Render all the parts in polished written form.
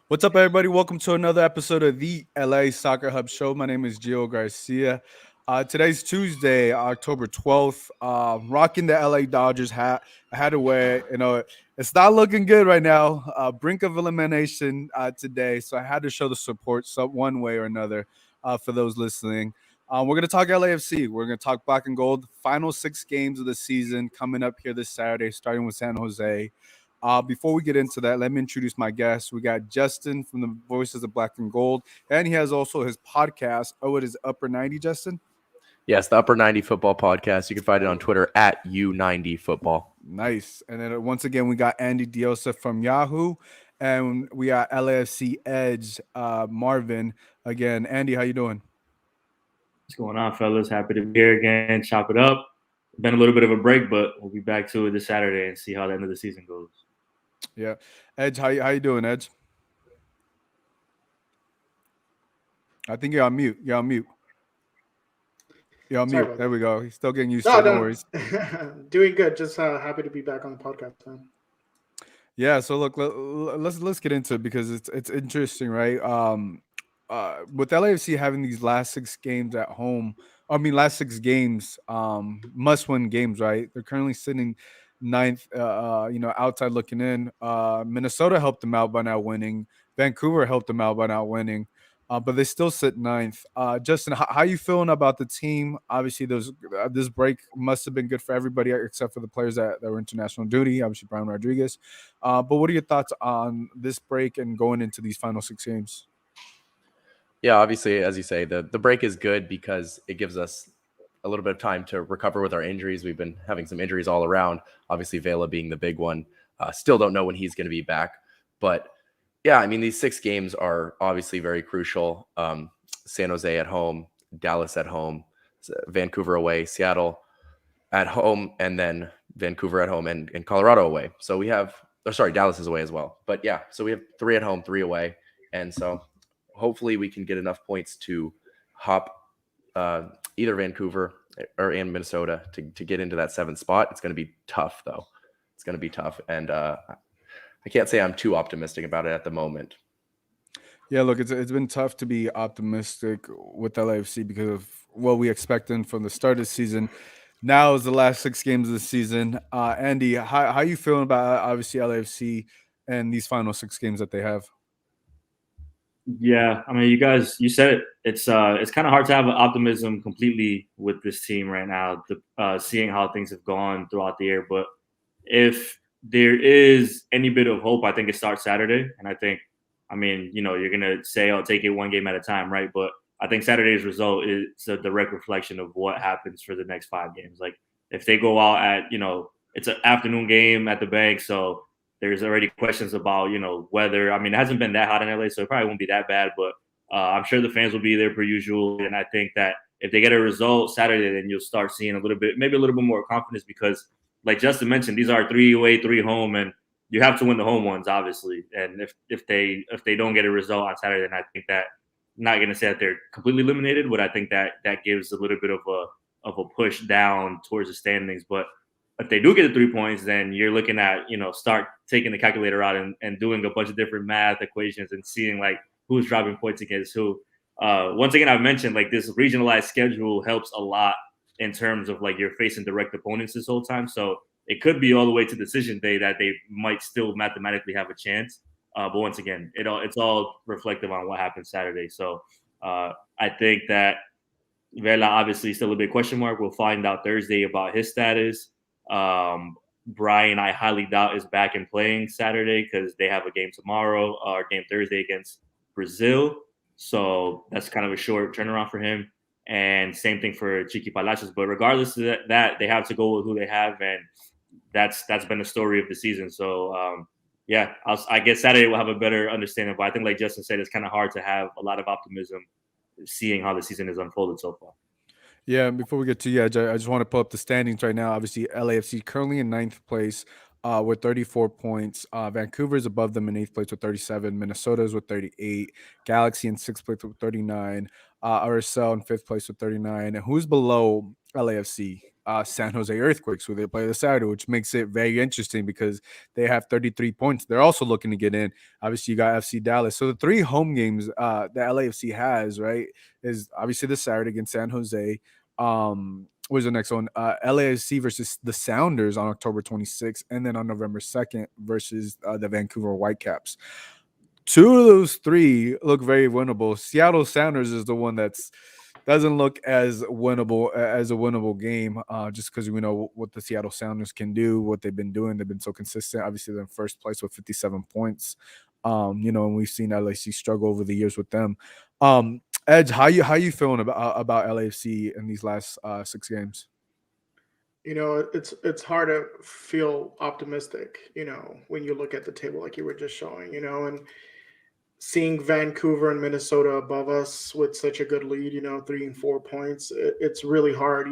What's up, everybody? Welcome to another episode of the LA Soccer Hub Show. My name is Gio Garcia. Today's Tuesday, October 12th. Rocking the LA Dodgers hat. I had to wear it. It's not looking good right now. Brink of elimination today. So I had to show the support one way or another for those listening. We're going to talk LAFC. We're going to talk black and gold. Final 6 games of the season coming up here this Saturday, starting with San Jose. Before we get into that, let me introduce my guest. We got Justin from the Voices of Black and Gold, and he has also his podcast. Oh, it is Upper 90, Justin? Yes, the Upper 90 Football Podcast. You can find it on Twitter at U90 Football. Nice. And then once again, we got Andy Diosa from Yahoo, and we got LAFC Edge, Marvin. Again, Andy, how you doing? What's going on, fellas? Happy to be here again. Chop it up. Been a little bit of a break, but we'll be back to it this Saturday and see how the end of the season goes. Yeah. Edge, how you doing, Edge? I think you're on mute. You're on mute. There we go. He's still getting used to it. No worries. Doing good. Just happy to be back on the podcast, man. Yeah. So look, let's get into it because it's interesting, right? With LAFC having these last 6 games at home, last 6 games, must-win games, right? They're currently sitting ninth, outside looking in. Minnesota helped them out by not winning. Vancouver helped them out by not winning. But they still sit ninth. Justin, how you feeling about the team? Obviously, this break must have been good for everybody except for the players that were international duty, obviously Brian Rodriguez. But what are your thoughts on this break and going into these final 6 games? Yeah, obviously, as you say, the break is good because it gives us a little bit of time to recover with our injuries. We've been having some injuries all around, obviously Vela being the big one. Still don't know when he's going to be back. But, yeah, these 6 games are obviously very crucial. San Jose at home, Dallas at home, Vancouver away, Seattle at home, and then Vancouver at home and Colorado away. So we have Dallas is away as well. But, yeah, so we have 3 at home, 3 away. And so hopefully we can get enough points to hop either Vancouver or in Minnesota to get into that 7th spot. It's going to be tough, though. It's going to be tough. And I can't say I'm too optimistic about it at the moment. Yeah, look, it's been tough to be optimistic with LAFC because of what we expected from the start of the season. Now is the last 6 games of the season. Andy, how you feeling about obviously LAFC and these final 6 games that they have? Yeah, you said it. It's kind of hard to have optimism completely with this team right now, seeing how things have gone throughout the year. But if there is any bit of hope, I think it starts Saturday. And I think, you're going to say, I'll take it one game at a time, right? But I think Saturday's result is a direct reflection of what happens for the next 5 games. Like, if they go out at, it's an afternoon game at the bank, so there's already questions about, weather. It hasn't been that hot in LA, so it probably won't be that bad. But I'm sure the fans will be there per usual. And I think that if they get a result Saturday, then you'll start seeing maybe a little bit more confidence because, like Justin mentioned, these are 3 away, 3 home, and you have to win the home ones, obviously. And if they don't get a result on Saturday, then I think that I'm not going to say that they're completely eliminated, but I think that gives a little bit of a push down towards the standings. But if they do get the 3 points, then you're looking at, start taking the calculator out and doing a bunch of different math equations and seeing like who's dropping points against who. Once again, I've mentioned like this regionalized schedule helps a lot in terms of like you're facing direct opponents this whole time. So it could be all the way to decision day that they might still mathematically have a chance. But once again, it's all reflective on what happens Saturday. So I think that Vela obviously still a big question mark. We'll find out Thursday about his status. Brian, I highly doubt is back and playing Saturday because they have a game tomorrow or game Thursday against Brazil. So that's kind of a short turnaround for him. And same thing for Chiqui Palacios. But regardless of that, they have to go with who they have. And that's been the story of the season. So, I guess Saturday we'll have a better understanding. But I think, like Justin said, it's kind of hard to have a lot of optimism seeing how the season has unfolded so far. Yeah, before we get to you, I just want to pull up the standings right now. Obviously, LAFC currently in 9th place with 34 points. Vancouver is above them in 8th place with 37. Minnesota is with 38. Galaxy in 6th place with 39. RSL in 5th place with 39. And who's below LAFC? San Jose Earthquakes, who they play this Saturday, which makes it very interesting because they have 33 points. They're also looking to get in. Obviously, you got FC Dallas. So the 3 home games that LAFC has, right, is obviously this Saturday against San Jose. What's the next one? LAFC versus the Sounders on October 26th, and then on November 2nd versus the Vancouver Whitecaps. 2 of those 3 look very winnable. Seattle Sounders is the one that's doesn't look as winnable as a winnable game, just because we know what the Seattle Sounders can do, what they've been doing. They've been so consistent. Obviously, they're in first place with 57 points. And we've seen LAC struggle over the years with them. Edge, how you feeling about LAFC in these last 6 games? It's hard to feel optimistic, when you look at the table like you were just showing, and seeing Vancouver and Minnesota above us with such a good lead, 3 and 4 points, it's really hard.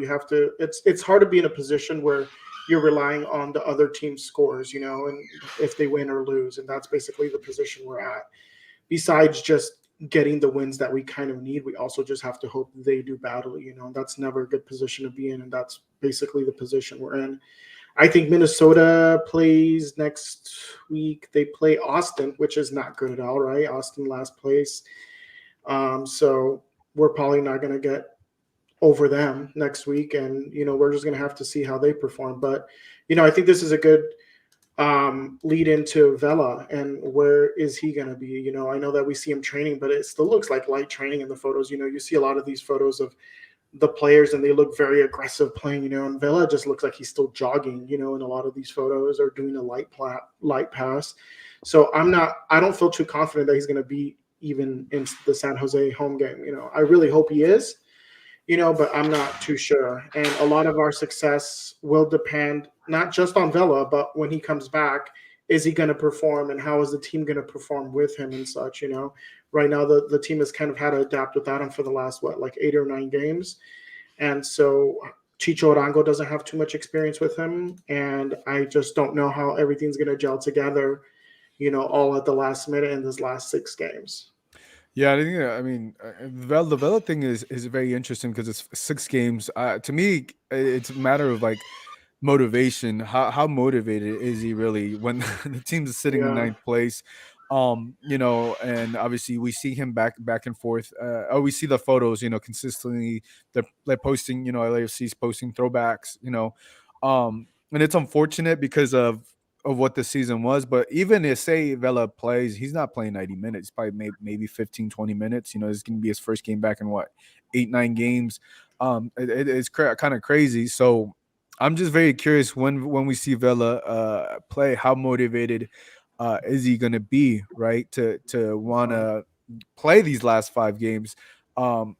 It's hard to be in a position where you're relying on the other team's scores, and if they win or lose. And that's basically the position we're at. Besides just getting the wins that we kind of need, we also just have to hope they do badly. That's never a good position to be in. And that's basically the position we're in. I think Minnesota plays next week. They play Austin, which is not good at all, right? Austin last place. So we're probably not going to get over them next week. And, we're just going to have to see how they perform. But, I think this is a good lead into Vela and where is he going to be? I know that we see him training, but it still looks like light training in the photos. You see a lot of these photos of the players and they look very aggressive playing, and Vela just looks like he's still jogging, in a lot of these photos, or doing a light pass. So I don't feel too confident that he's going to be even in the San Jose home game. I really hope he is, but I'm not too sure. And a lot of our success will depend not just on Vela, but when he comes back, is he going to perform, and how is the team going to perform with him and such, Right now, the team has kind of had to adapt without him for the last, 8 or 9 games. And so Chicho Arango doesn't have too much experience with him. And I just don't know how everything's going to gel together, all at the last minute in this last 6 games. Yeah, the Vela thing is very interesting because it's 6 games. To me, it's a matter of motivation. How motivated is he really when the team is sitting in 9th place? And obviously we see him back and forth. We see the photos, consistently. They're posting, LAFC's posting throwbacks, and it's unfortunate because of what the season was. But even if, say, Vela plays, he's not playing 90 minutes, probably maybe 15, 20 minutes. It's going to be his first game back in 8, 9 games. It's kind of crazy. So I'm just very curious when we see Vela play, how motivated is he going to be, right, to want to play these last 5 games and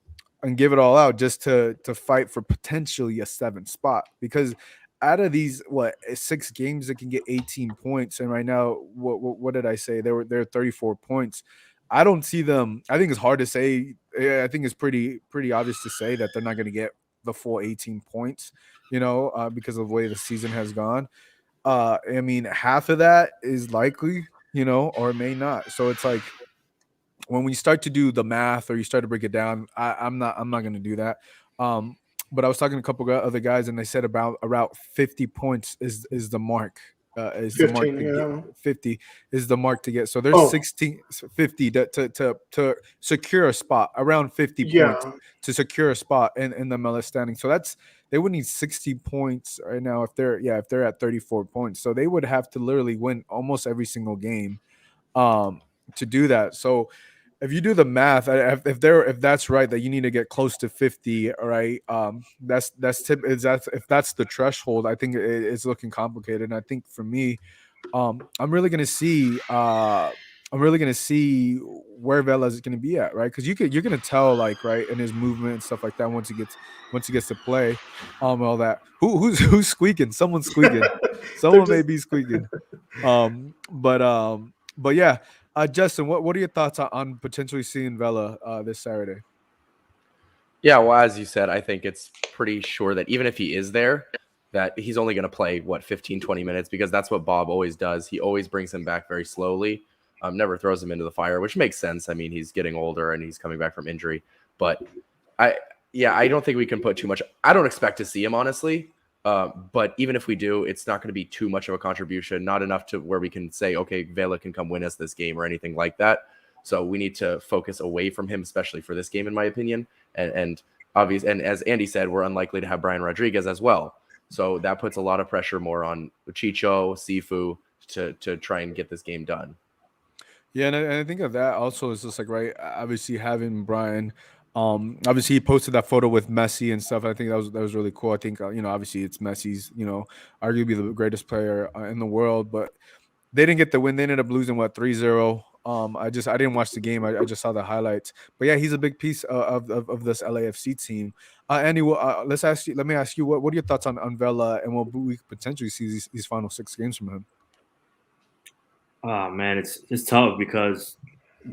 give it all out just to fight for potentially a 7th spot? Because out of these 6 games that can get 18 points, and right now what did I say? They're 34 points. I don't see them. I think it's hard to say. I think it's pretty obvious to say that they're not going to get the full 18 points, because of the way the season has gone. Half of that is likely, or it may not. So it's like when we start to do the math or you start to break it down, I'm not going to do that. But I was talking to a couple of other guys, and they said around 50 points is the mark. Is 15, the mark to get 50 is the mark to get. So there's 50 to secure a spot, around 50 points to secure a spot in the MLS standing. So they would need 60 points right now if they're at 34 points. So they would have to literally win almost every single game to do that. So if you do the math, if that's right, that you need to get close to 50, right? If that's the threshold, I think it's looking complicated. And I think for me, I'm really gonna see where Vela is gonna be at, right? Because you're gonna tell, right, in his movement and stuff like that once he gets to play, all that. Who's squeaking? Someone's squeaking. Someone may be squeaking. But yeah. Justin, what are your thoughts on potentially seeing Vela this Saturday? Yeah, well, as you said, I think it's pretty sure that even if he is there, that he's only going to play, 15, 20 minutes, because that's what Bob always does. He always brings him back very slowly, never throws him into the fire, which makes sense. He's getting older and he's coming back from injury. But I don't think we can put too much. I don't expect to see him, honestly. But even if we do, it's not going to be too much of a contribution, not enough to where we can say, okay, Vela can come win us this game or anything like that. So we need to focus away from him, especially for this game, in my opinion. And as Andy said, we're unlikely to have Brian Rodriguez as well. So that puts a lot of pressure more on Chicho, Sifu to try and get this game done. Yeah, and I think of that also is just like, right, obviously having Brian, obviously he posted that photo with Messi and stuff. I think that was really cool. I think obviously it's Messi's, arguably the greatest player in the world, but they didn't get the win. They ended up losing 3-0. I didn't watch the game. I just saw the highlights. But yeah, he's a big piece of this LAFC team. Andy, let me ask you, what are your thoughts on Vela and what we could potentially see these final 6 games from him? Oh man, it's tough because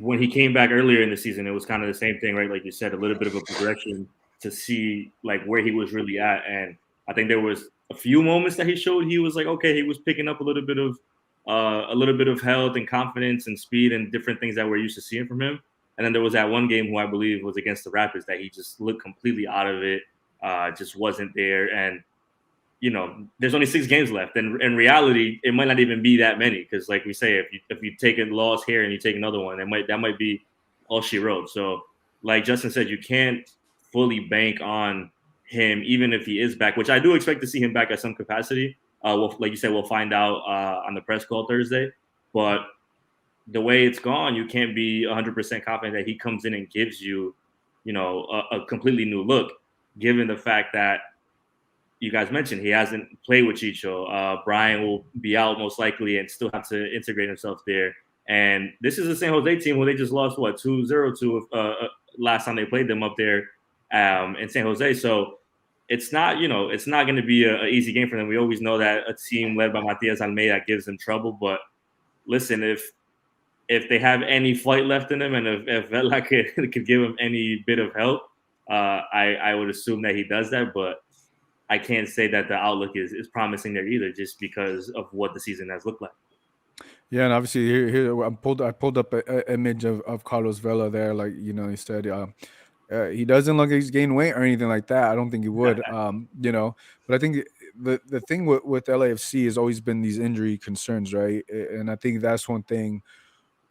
when he came back earlier in the season, it was kind of the same thing, right? Like you said, a little bit of a progression to see like where he was really at. And I think there was a few moments that he showed he was like, okay, he was picking up a little bit of health and confidence and speed and different things that we're used to seeing from him. And then there was that one game who I believe was against the Rapids that he just looked completely out of it, just wasn't there. And there's only 6 games left, and in reality, it might not even be that many because, like we say, if you take a loss here and you take another one, that might be all she wrote. So, like Justin said, you can't fully bank on him, even if he is back, which I do expect to see him back at some capacity. Like you said, we'll find out on the press call Thursday. But the way it's gone, you can't be 100% confident that he comes in and gives you, a completely new look, given the fact that you guys mentioned he hasn't played with Chicho. Brian will be out most likely and still have to integrate himself there. And this is the San Jose team where they just lost 2-0 to last time they played them up there in San Jose. So it's not going to be an easy game for them. We always know that a team led by Matias Almeida gives them trouble. But listen, if they have any fight left in them, and if Vela could give them any bit of help, I would assume that he does that. But I can't say that the outlook is promising there either, just because of what the season has looked like. Yeah, and obviously here I pulled up an image of Carlos Vela there, like he said, he doesn't look like he's gained weight or anything like that. I don't think he would, But I think the thing with LAFC has always been these injury concerns, right? And I think that's one thing.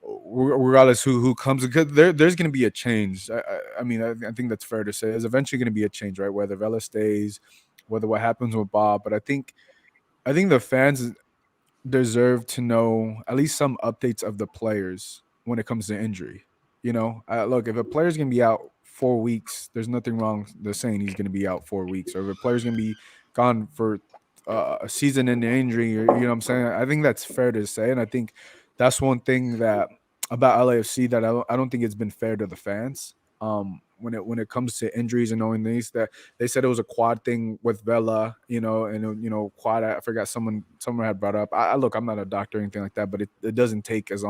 Regardless who comes, because there's going to be a change. I mean, I think that's fair to say. There's eventually going to be a change, right? Whether Vela stays, whether what happens with Bob. But I think the fans deserve to know at least some updates of the players when it comes to injury. Look, if a player's going to be out 4 weeks, there's nothing wrong with saying he's going to be out 4 weeks. Or if a player's going to be gone for a season in the injury, or, what I'm saying? I think that's fair to say. And I think that's one thing that about LAFC that I don't think it's been fair to the fans. When it comes to injuries and knowing these, that they said it was a quad thing with Vela, and quad. I forgot someone had brought up. Look, I'm not a doctor or anything like that, but it doesn't take as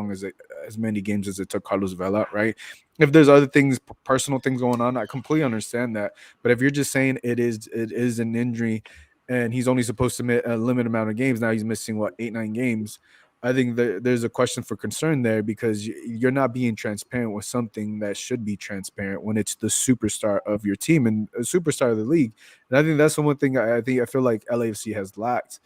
many games as it took Carlos Vela, right? If there's other things, personal things going on, I completely understand that. But if you're just saying it is an injury, and he's only supposed to miss a limited amount of games, now he's missing 8-9 games. I think there's a question for concern there, because you're not being transparent with something that should be transparent when it's the superstar of your team and a superstar of the league. And I think that's the one thing I feel like LAFC has lacked.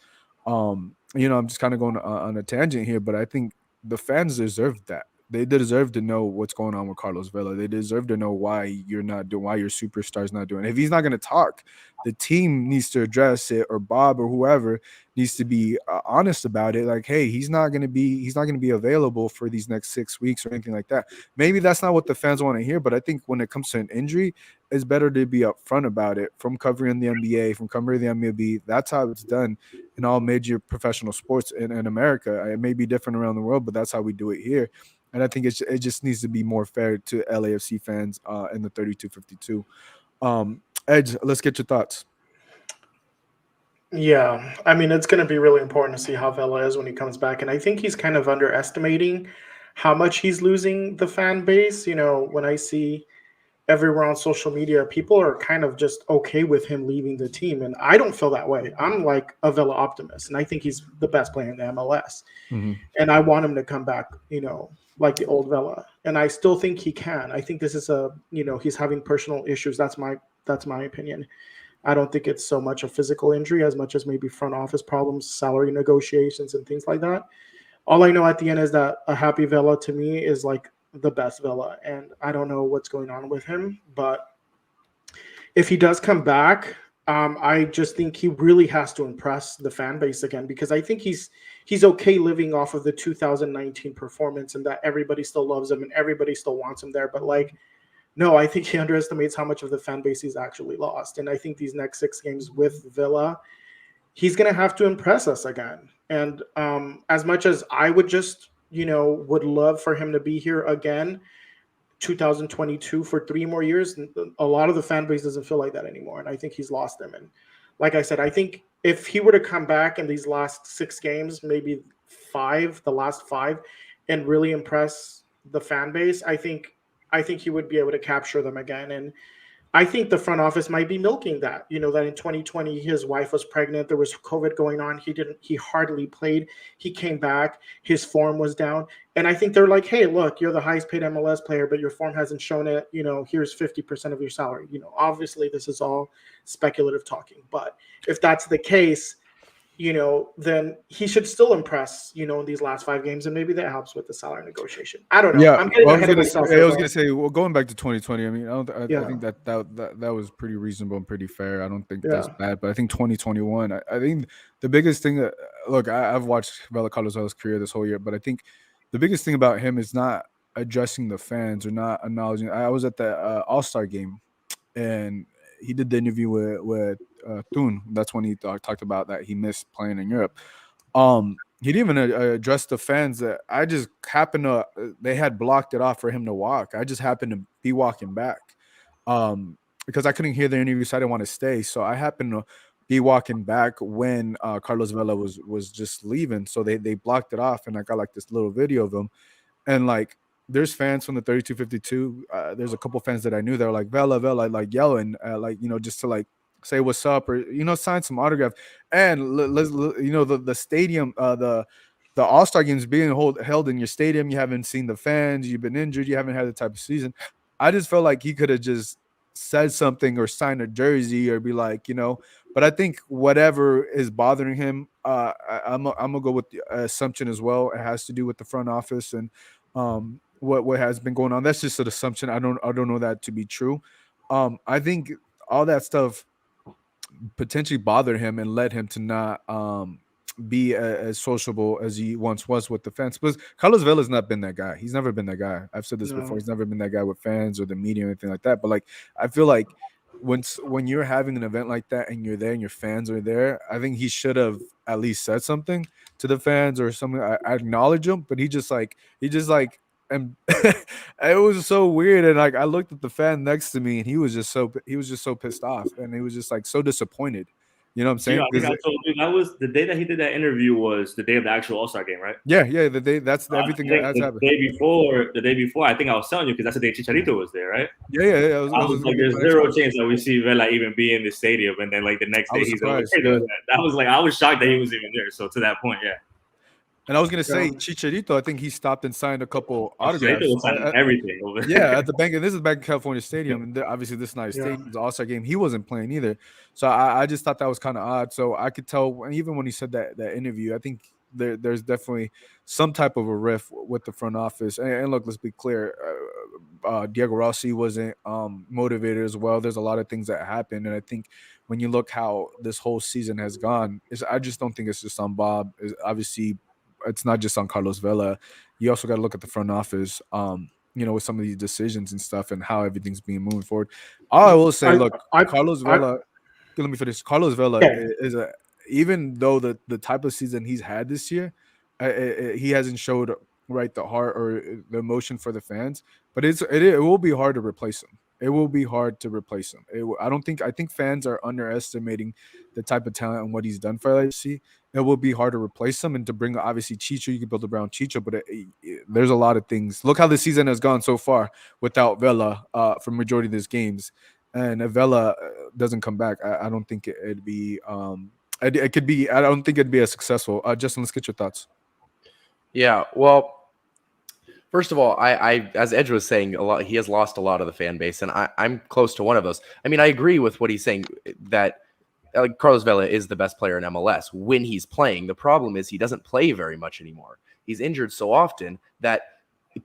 I'm just kind of going on a tangent here, but I think the fans deserve that. They deserve to know what's going on with Carlos Vela. They deserve to know why your superstar's not doing it. If he's not going to talk, the team needs to address it, or Bob or whoever needs to be honest about it. Like, hey, he's not going to be available for these next 6 weeks or anything like that. Maybe that's not what the fans want to hear, but I think when it comes to an injury, it's better to be upfront about it. From covering the NBA, from covering the MLB, that's how it's done in all major professional sports in America. It may be different around the world, but that's how we do it here. And I think it just needs to be more fair to LAFC fans in the 32-52. Edge, let's get your thoughts. Yeah, I mean, it's going to be really important to see how Vela is when he comes back. And I think he's kind of underestimating how much he's losing the fan base. When I see everywhere on social media, people are kind of just okay with him leaving the team. And I don't feel that way. I'm like a Vela optimist, and I think he's the best player in the MLS. Mm-hmm. And I want him to come back, like the old Vela. And I still think he can. I think this is he's having personal issues. That's my opinion. I don't think it's so much a physical injury as much as maybe front office problems, salary negotiations, and things like that. All I know at the end is that a happy Vela to me is like the best Vela, and I don't know what's going on with him, but if he does come back, I just think he really has to impress the fan base again, because I think he's okay living off of the 2019 performance and that everybody still loves him and everybody still wants him there. But like, no, I think he underestimates how much of the fan base he's actually lost. And I think these next 6 games with Villa, he's going to have to impress us again. And as much as I would just, would love for him to be here again, 2022 for 3 more years, a lot of the fan base doesn't feel like that anymore. And I think he's lost them. And like I said, I think if he were to come back in these last 6 games, maybe the last 5, and really impress the fan base, I think he would be able to capture them again. And I think the front office might be milking that, that in 2020, his wife was pregnant. There was COVID going on. He hardly played. He came back. His form was down. And I think they're like, hey, look, you're the highest paid MLS player, but your form hasn't shown it. Here's 50% of your salary. Obviously this is all speculative talking, but if that's the case, then he should still impress, in these last 5 games, and maybe that helps with the salary negotiation. I don't know. Yeah, I'm getting ahead of myself. I was gonna say, well, going back to 2020, I mean, I think that was pretty reasonable and pretty fair. I don't think that's bad, but I think 2021, I think the biggest thing that I've watched Vela Carlos Vela's career this whole year, but I think the biggest thing about him is not addressing the fans or not acknowledging. I was at the All-Star game, and he did the interview with Thun. That's when he talked about that he missed playing in Europe. He didn't even address the fans that I just happened to. They had blocked it off for him to walk. I just happened to be walking back because I couldn't hear the interview, so I didn't want to stay. So I happened to be walking back when Carlos Vela was just leaving. So they blocked it off, and I got like this little video of him, and like. There's fans from the 3252. There's a couple fans that I knew that were like Vela, like yelling, just to like say what's up or sign some autograph. And the stadium, the All-Star games being held in your stadium. You haven't seen the fans. You've been injured. You haven't had the type of season. I just felt like he could have just said something or signed a jersey or be like, But I think whatever is bothering him, I'm gonna go with the assumption as well. It has to do with the front office and. What has been going on. That's just an assumption. I don't know that to be true. I think all that stuff potentially bothered him and led him to not be as sociable as he once was with the fans. But Carlos Vela's not been that guy. He's never been that guy. I've said this before. He's never been that guy with fans or the media or anything like that. But like, I feel like when you're having an event like that and you're there and your fans are there, I think he should have at least said something to the fans or something. I acknowledge him, but he just and it was so weird. And like I looked at the fan next to me, and he was just so pissed off, and he was just like so disappointed. You know what I'm saying? I think I told you that was the day that he did that interview was the day of the actual All-Star game, right? Yeah, the day. That's everything that's happened. The day before, I think I was telling you because that's the day Chicharito was there, right? Yeah. I was like, there's zero chance that we see Vela even be in the stadium, and then like the next day he's over there. That was like I was shocked that he was even there. So to that point, yeah. And I was gonna say Chicharito. I think he stopped and signed a couple autographs. Chicharito was signing everything over there. Yeah, at the bank. And this is back in California Stadium, and obviously this is not a stadium. It's an All-Star game. He wasn't playing either, so I just thought that was kind of odd. So I could tell, even when he said that interview, I think there's definitely some type of a rift with the front office. And look, let's be clear. Diego Rossi wasn't motivated as well. There's a lot of things that happened, and I think when you look how this whole season has gone, I just don't think it's just on Bob. Obviously. It's not just on Carlos Vela. You also got to look at the front office, with some of these decisions and stuff and how everything's being moving forward. All I will say, Carlos Vela, let me finish. Carlos Vela is even though the type of season he's had this year, he hasn't showed the heart or the emotion for the fans, but it will be hard to replace him. It will be hard to replace him. I think fans are underestimating the type of talent and what he's done for LAFC. It will be hard to replace him and to bring obviously Chicho. You can build around Chicho, but there's a lot of things. Look how the season has gone so far without Vela for majority of these games, and if Vela doesn't come back, I don't think it'd be. It could be. I don't think it'd be as successful. Justin, let's get your thoughts. Yeah, well, First of all, I as Edge was saying, he has lost a lot of the fan base, and I'm close to one of those. I mean, I agree with what he's saying that Carlos Vela is the best player in MLS when he's playing. The problem is he doesn't play very much anymore. He's injured so often that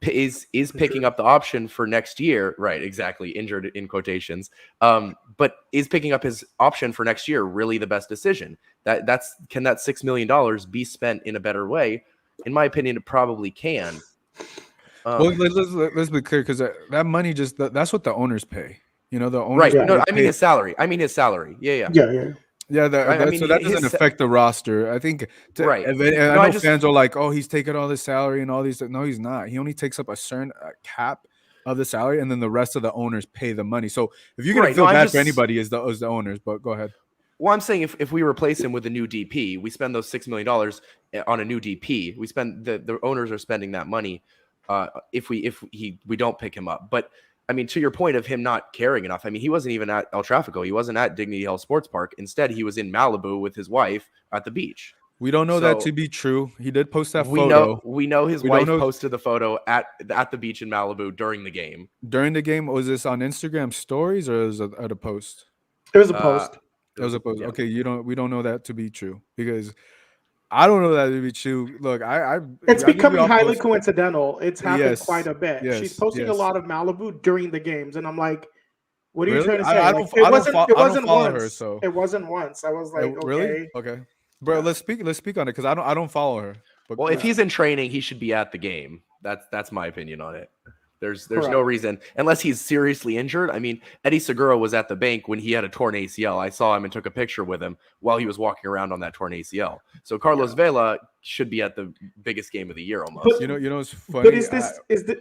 is picking up the option for next year. Right, exactly. Injured in quotations. But is picking up his option for next year really the best decision? That's can that $6 million be spent in a better way? In my opinion, it probably can. Well, let's be clear, because that money that's what the owners pay. The owners. Right. Yeah. No, I mean his salary. Yeah. Yeah, I mean, so that doesn't his affect the roster. I think. Right. And I know fans are like, "Oh, he's taking all this salary and all these." No, he's not. He only takes up a certain cap of the salary, and then the rest of the owners pay the money. So if you're gonna feel bad for anybody, is the owners. But go ahead. Well, I'm saying if we replace him with a new DP, we spend those $6 million on a new DP. We spend the owners are spending that money. If we don't pick him up, but I mean, to your point of him not caring enough, I mean, he wasn't even at El Tráfico. He wasn't at Dignity Health Sports Park. Instead, he was in Malibu with his wife at the beach. We don't know that to be true. He did post that photo. We know his wife posted the photo at the beach in Malibu during the game. During the game, was this on Instagram stories or was it at a post? It was a post. It was a post. Yeah. Okay, we don't know that to be true because I don't know that to be true. Look, it's becoming highly coincidental. It's happened quite a bit. Yes, she's posting a lot of Malibu during the games, and I'm like, "What are you trying to say?" It wasn't once. It wasn't once. I was like, "Okay, really? Okay, bro. Let's speak on it because I don't follow her. But well, if he's in training, he should be at the game. That's my opinion on it. There's no reason unless he's seriously injured. I mean, Eddie Segura was at the bank when he had a torn ACL. I saw him and took a picture with him while he was walking around on that torn ACL. So Carlos Vela should be at the biggest game of the year almost. But, you know, it's funny. But is the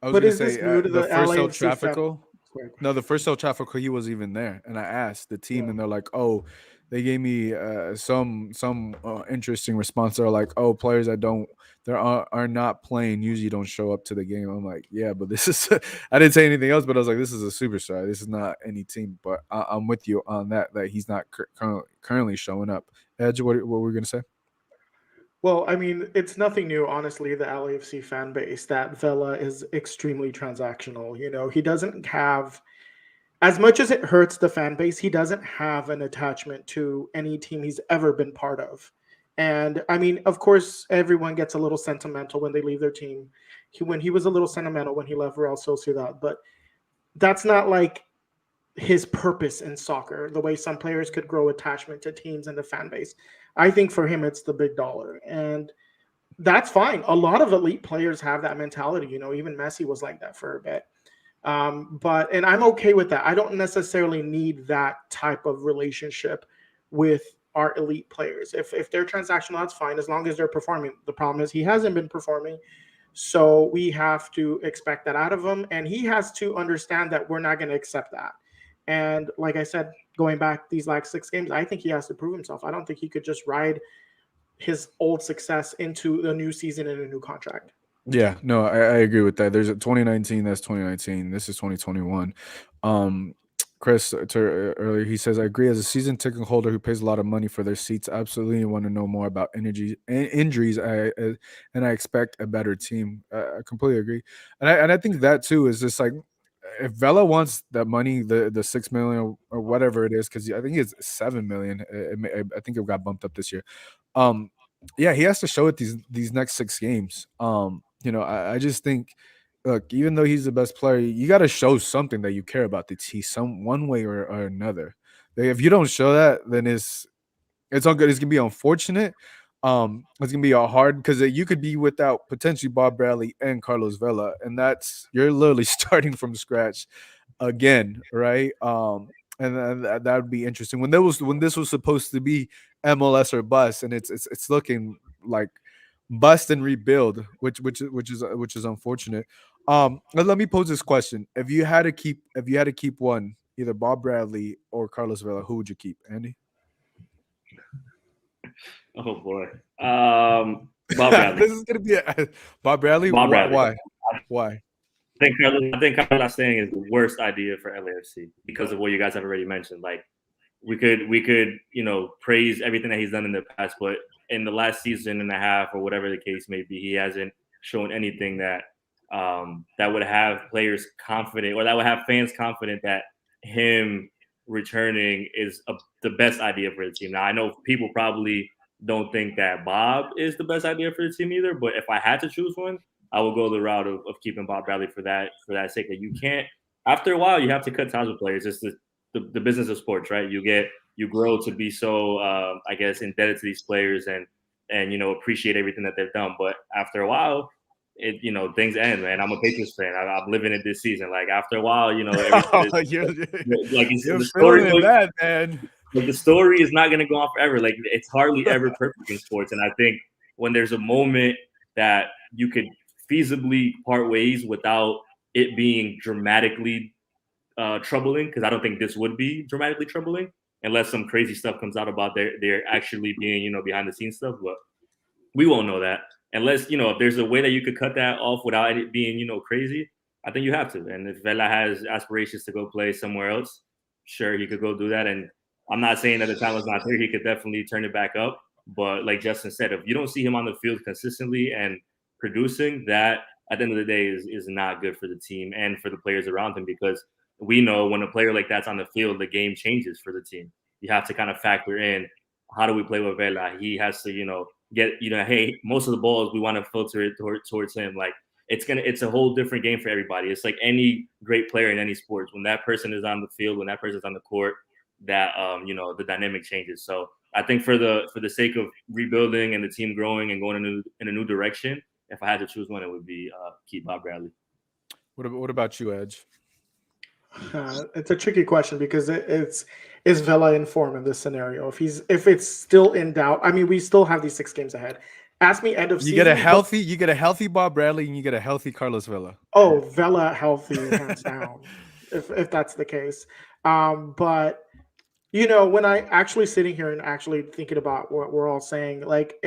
first El Tráfico? No, the first El Tráfico, he was even there, and I asked the team, and they're like, "Oh." They gave me some interesting response. They're like, "Oh, players that are not playing usually don't show up to the game." I'm like, "Yeah, but this is." I didn't say anything else, but I was like, "This is a superstar. This is not any team." But I'm with you on that he's not currently showing up. Edge, what were we gonna say? Well, I mean, it's nothing new, honestly. The LAFC fan base that Vela is extremely transactional. He doesn't have. As much as it hurts the fan base, he doesn't have an attachment to any team he's ever been part of. And I mean, of course, everyone gets a little sentimental when they leave their team. When he was a little sentimental when he left Real Sociedad, but that's not like his purpose in soccer, the way some players could grow attachment to teams and the fan base. I think for him, it's the big dollar. And that's fine. A lot of elite players have that mentality. Even Messi was like that for a bit. And I'm okay with that. I don't necessarily need that type of relationship with our elite players. If they're transactional, that's fine as long as they're performing. The problem is he hasn't been performing, so we have to expect that out of him, and he has to understand that we're not going to accept that. And like I said, going back these last 6 games, I think he has to prove himself. I don't think he could just ride his old success into the new season and a new contract. Yeah, no, I agree with that. There's a 2019, that's 2019. This is 2021. Chris earlier, he says, I agree. As a season ticket holder who pays a lot of money for their seats, absolutely want to know more about injuries. And I expect a better team. I completely agree. And I think that too is just like, if Vela wants that money, the 6 million or whatever it is, because I think it's 7 million. I think it got bumped up this year. Yeah, he has to show it these next 6 games. I just think, look, even though he's the best player, you got to show something that you care about the team, one way or another. If you don't show that, then it's all good. It's gonna be unfortunate. It's gonna be hard because you could be without potentially Bob Bradley and Carlos Vela, and you're literally starting from scratch again, right? And that would be interesting. When this was supposed to be MLS or bust, and it's looking like bust and rebuild, which is unfortunate. Let me pose this question: If you had to keep one, either Bob Bradley or Carlos Vela, who would you keep, Andy? Oh boy, Bob Bradley. This is gonna be Bob Bradley. Bob Bradley. Why? I think Carlos staying is the worst idea for LAFC because of what you guys have already mentioned. Like we could praise everything that he's done in the past, but in the last season and a half or whatever the case may be, he hasn't shown anything that that would have players confident, or that would have fans confident that him returning is the best idea for the team. Now, I know people probably don't think that Bob is the best idea for the team either, but if I had to choose one, I would go the route of keeping Bob Bradley for that sake. That you can't, after a while, you have to cut ties with players. It's the business of sports, right? You grow to be so I guess indebted to these players and appreciate everything that they've done. But after a while, things end, man. I'm a Patriots fan. I'm living it this season. Like after a while, everything You're the feeling story. that, man. But the story is not going to go on forever. Like it's hardly ever perfect in sports. And I think when there's a moment that you could feasibly part ways without it being dramatically troubling, because I don't think this would be dramatically troubling unless some crazy stuff comes out about they're actually being, behind the scenes stuff. But we won't know that unless, if there's a way that you could cut that off without it being, crazy. I think you have to. And if Vela has aspirations to go play somewhere else, sure, he could go do that. And I'm not saying that the talent's not there. He could definitely turn it back up. But like Justin said, if you don't see him on the field consistently and producing, that at the end of the day is not good for the team and for the players around him, because we know when a player like that's on the field, the game changes for the team. You have to kind of factor in, how do we play with Vela? He has to, get, hey, most of the balls we want to filter it towards him. Like it's a whole different game for everybody. It's like any great player in any sports. When that person is on the field, when that person's on the court, that the dynamic changes. So I think for the sake of rebuilding and the team growing and going in a new direction, if I had to choose one, it would be keep Bob Bradley. What about you, Edge? It's a tricky question because is Vela in form in this scenario? If it's still in doubt, I mean, we still have these 6 games ahead. Ask me end of season. You get a healthy Bob Bradley and you get a healthy Carlos Vela. Oh, Vela healthy, hands down, if that's the case. But when I actually sitting here and actually thinking about what we're all saying, like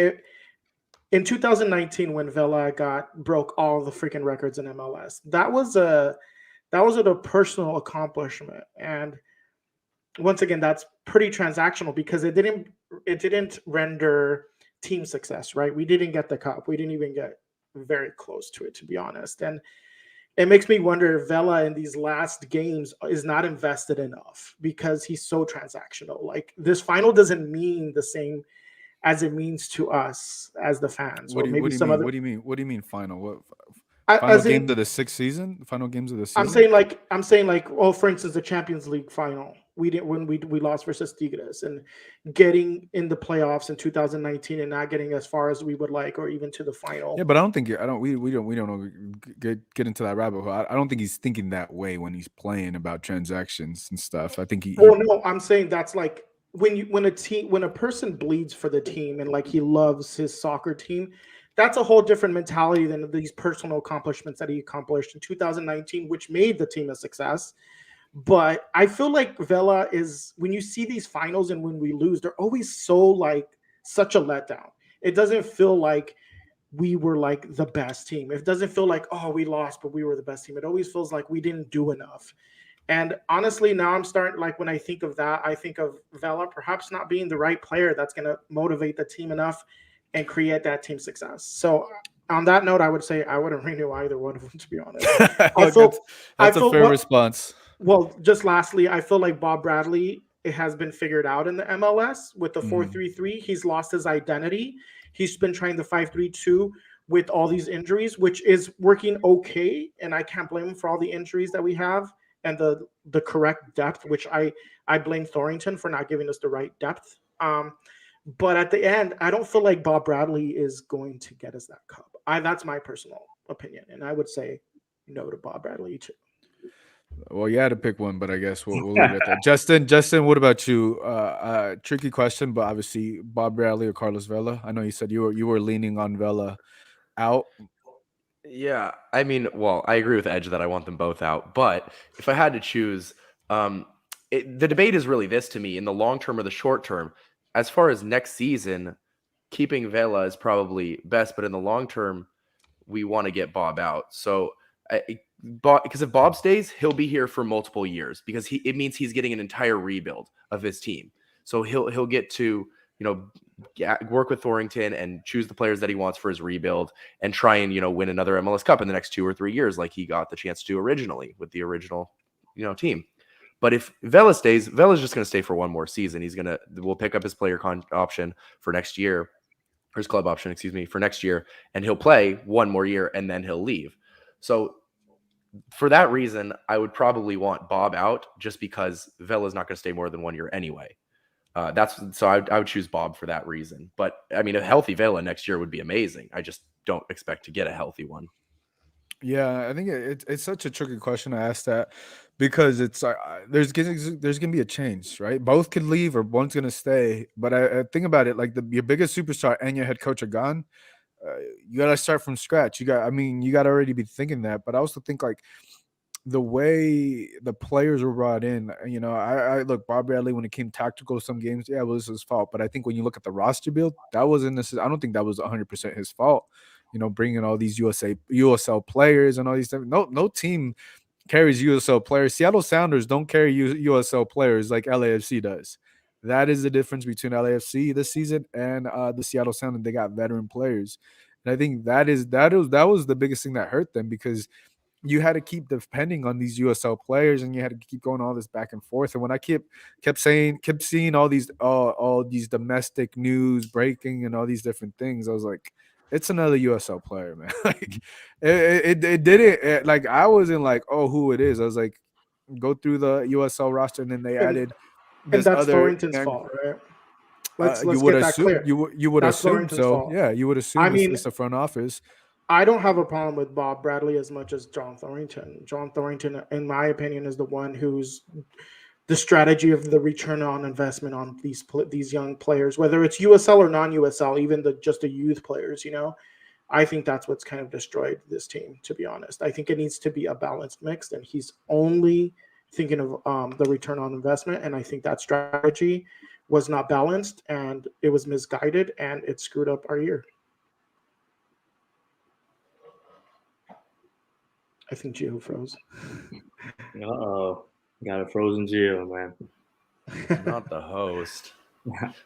in 2019 when Vela broke all the freaking records in MLS, that was a personal accomplishment. And once again, that's pretty transactional because it didn't render team success, right? We didn't get the cup. We didn't even get very close to it, to be honest. And it makes me wonder if Vela in these last games is not invested enough because he's so transactional. Like this final doesn't mean the same as it means to us as the fans. What do you mean? What do you mean final? What final games of the 6th season? Final games of the season? I'm saying like, well, for instance, the Champions League final. We didn't when we lost versus Tigres, and getting in the playoffs in 2019 and not getting as far as we would like, or even to the final. Yeah, but we don't know, get into that rabbit hole. I don't think he's thinking that way when he's playing about transactions and stuff. I think no, I'm saying that's like when a person bleeds for the team and like he loves his soccer team, that's a whole different mentality than these personal accomplishments that he accomplished in 2019, which made the team a success. But I feel like Vela is, when you see these finals and when we lose, they're always so like such a letdown. It doesn't feel like we were like the best team. It doesn't feel like, oh, we lost, but we were the best team. It always feels like we didn't do enough. And honestly, now I'm starting, like when I think of that, I think of Vela perhaps not being the right player that's going to motivate the team enough and create that team success. So on that note, I would say I wouldn't renew either one of them, to be honest. That's a fair response. Well, just lastly, I feel like Bob Bradley, it has been figured out in the MLS with the 4-3-3. He's lost his identity. He's been trying the 5-3-2 with all these injuries, which is working okay. And I can't blame him for all the injuries that we have and the correct depth, which I blame Thorrington for not giving us the right depth. But at the end, I don't feel like Bob Bradley is going to get us that cup. That's my personal opinion. And I would say no to Bob Bradley too. Well, you had to pick one, but I guess we'll leave it at that. Justin, what about you? Tricky question, but obviously Bob Bradley or Carlos Vela. I know you said you were leaning on Vela out. Yeah, I mean, well, I agree with Edge that I want them both out, but if I had to choose, the debate is really this to me: in the long term or the short term. As far as next season, keeping Vela is probably best, but in the long term, we want to get Bob out. So. Because if Bob stays, he'll be here for multiple years because it means he's getting an entire rebuild of his team. So he'll get to work with Thornton and choose the players that he wants for his rebuild and try and, win another MLS Cup in the next 2 or 3 years like he got the chance to originally with the original, team. But if Vela stays, Vela's just going to stay for one more season. We'll pick up his player option for next year, or his club option, for next year, and he'll play one more year and then he'll leave. So for that reason, I would probably want Bob out just because Vela's not going to stay more than 1 year anyway. I would choose Bob for that reason. But I mean, a healthy Vela next year would be amazing. I just don't expect to get a healthy one. Yeah, I think it's such a tricky question to ask that because it's there's gonna be a change, right? Both could leave or one's gonna stay. But I think about it, like your biggest superstar and your head coach are gone. You got to start from scratch. You got to already be thinking that. But I also think like the way the players were brought in, I look, Bob Bradley, when it came tactical some games, yeah, it was his fault. But I think when you look at the roster build, that wasn't necessarily, I don't think that was 100% his fault. Bringing all these USL players and all these things. No team carries USL players. Seattle Sounders don't carry USL players like LAFC does. That is the difference between LAFC this season and the Seattle Sounders. They got veteran players, and I think that was the biggest thing that hurt them because you had to keep depending on these USL players, and you had to keep going all this back and forth. And when I kept seeing all these domestic news breaking and all these different things, I was like, it's another USL player, man. Like it didn't like I wasn't like, oh, who it is. I was like, go through the USL roster, and then they added this and that's other Thornton's fault, right? Let's you get would that assume clear. you would That's assume Thornton's so. fault. Yeah, you would assume I mean, it's the front office. I don't have a problem with Bob Bradley as much as John Thornton. John Thornton, in my opinion, is the one who's the strategy of the return on investment on these young players, whether it's USL or non-USL, even just the youth players. I think that's what's kind of destroyed this team, to be honest. I think it needs to be a balanced mix, and he's only thinking of the return on investment, and I think that strategy was not balanced, and it was misguided, and it screwed up our year. I think Gio froze. Uh-oh. Got a frozen Gio, man. Not the host.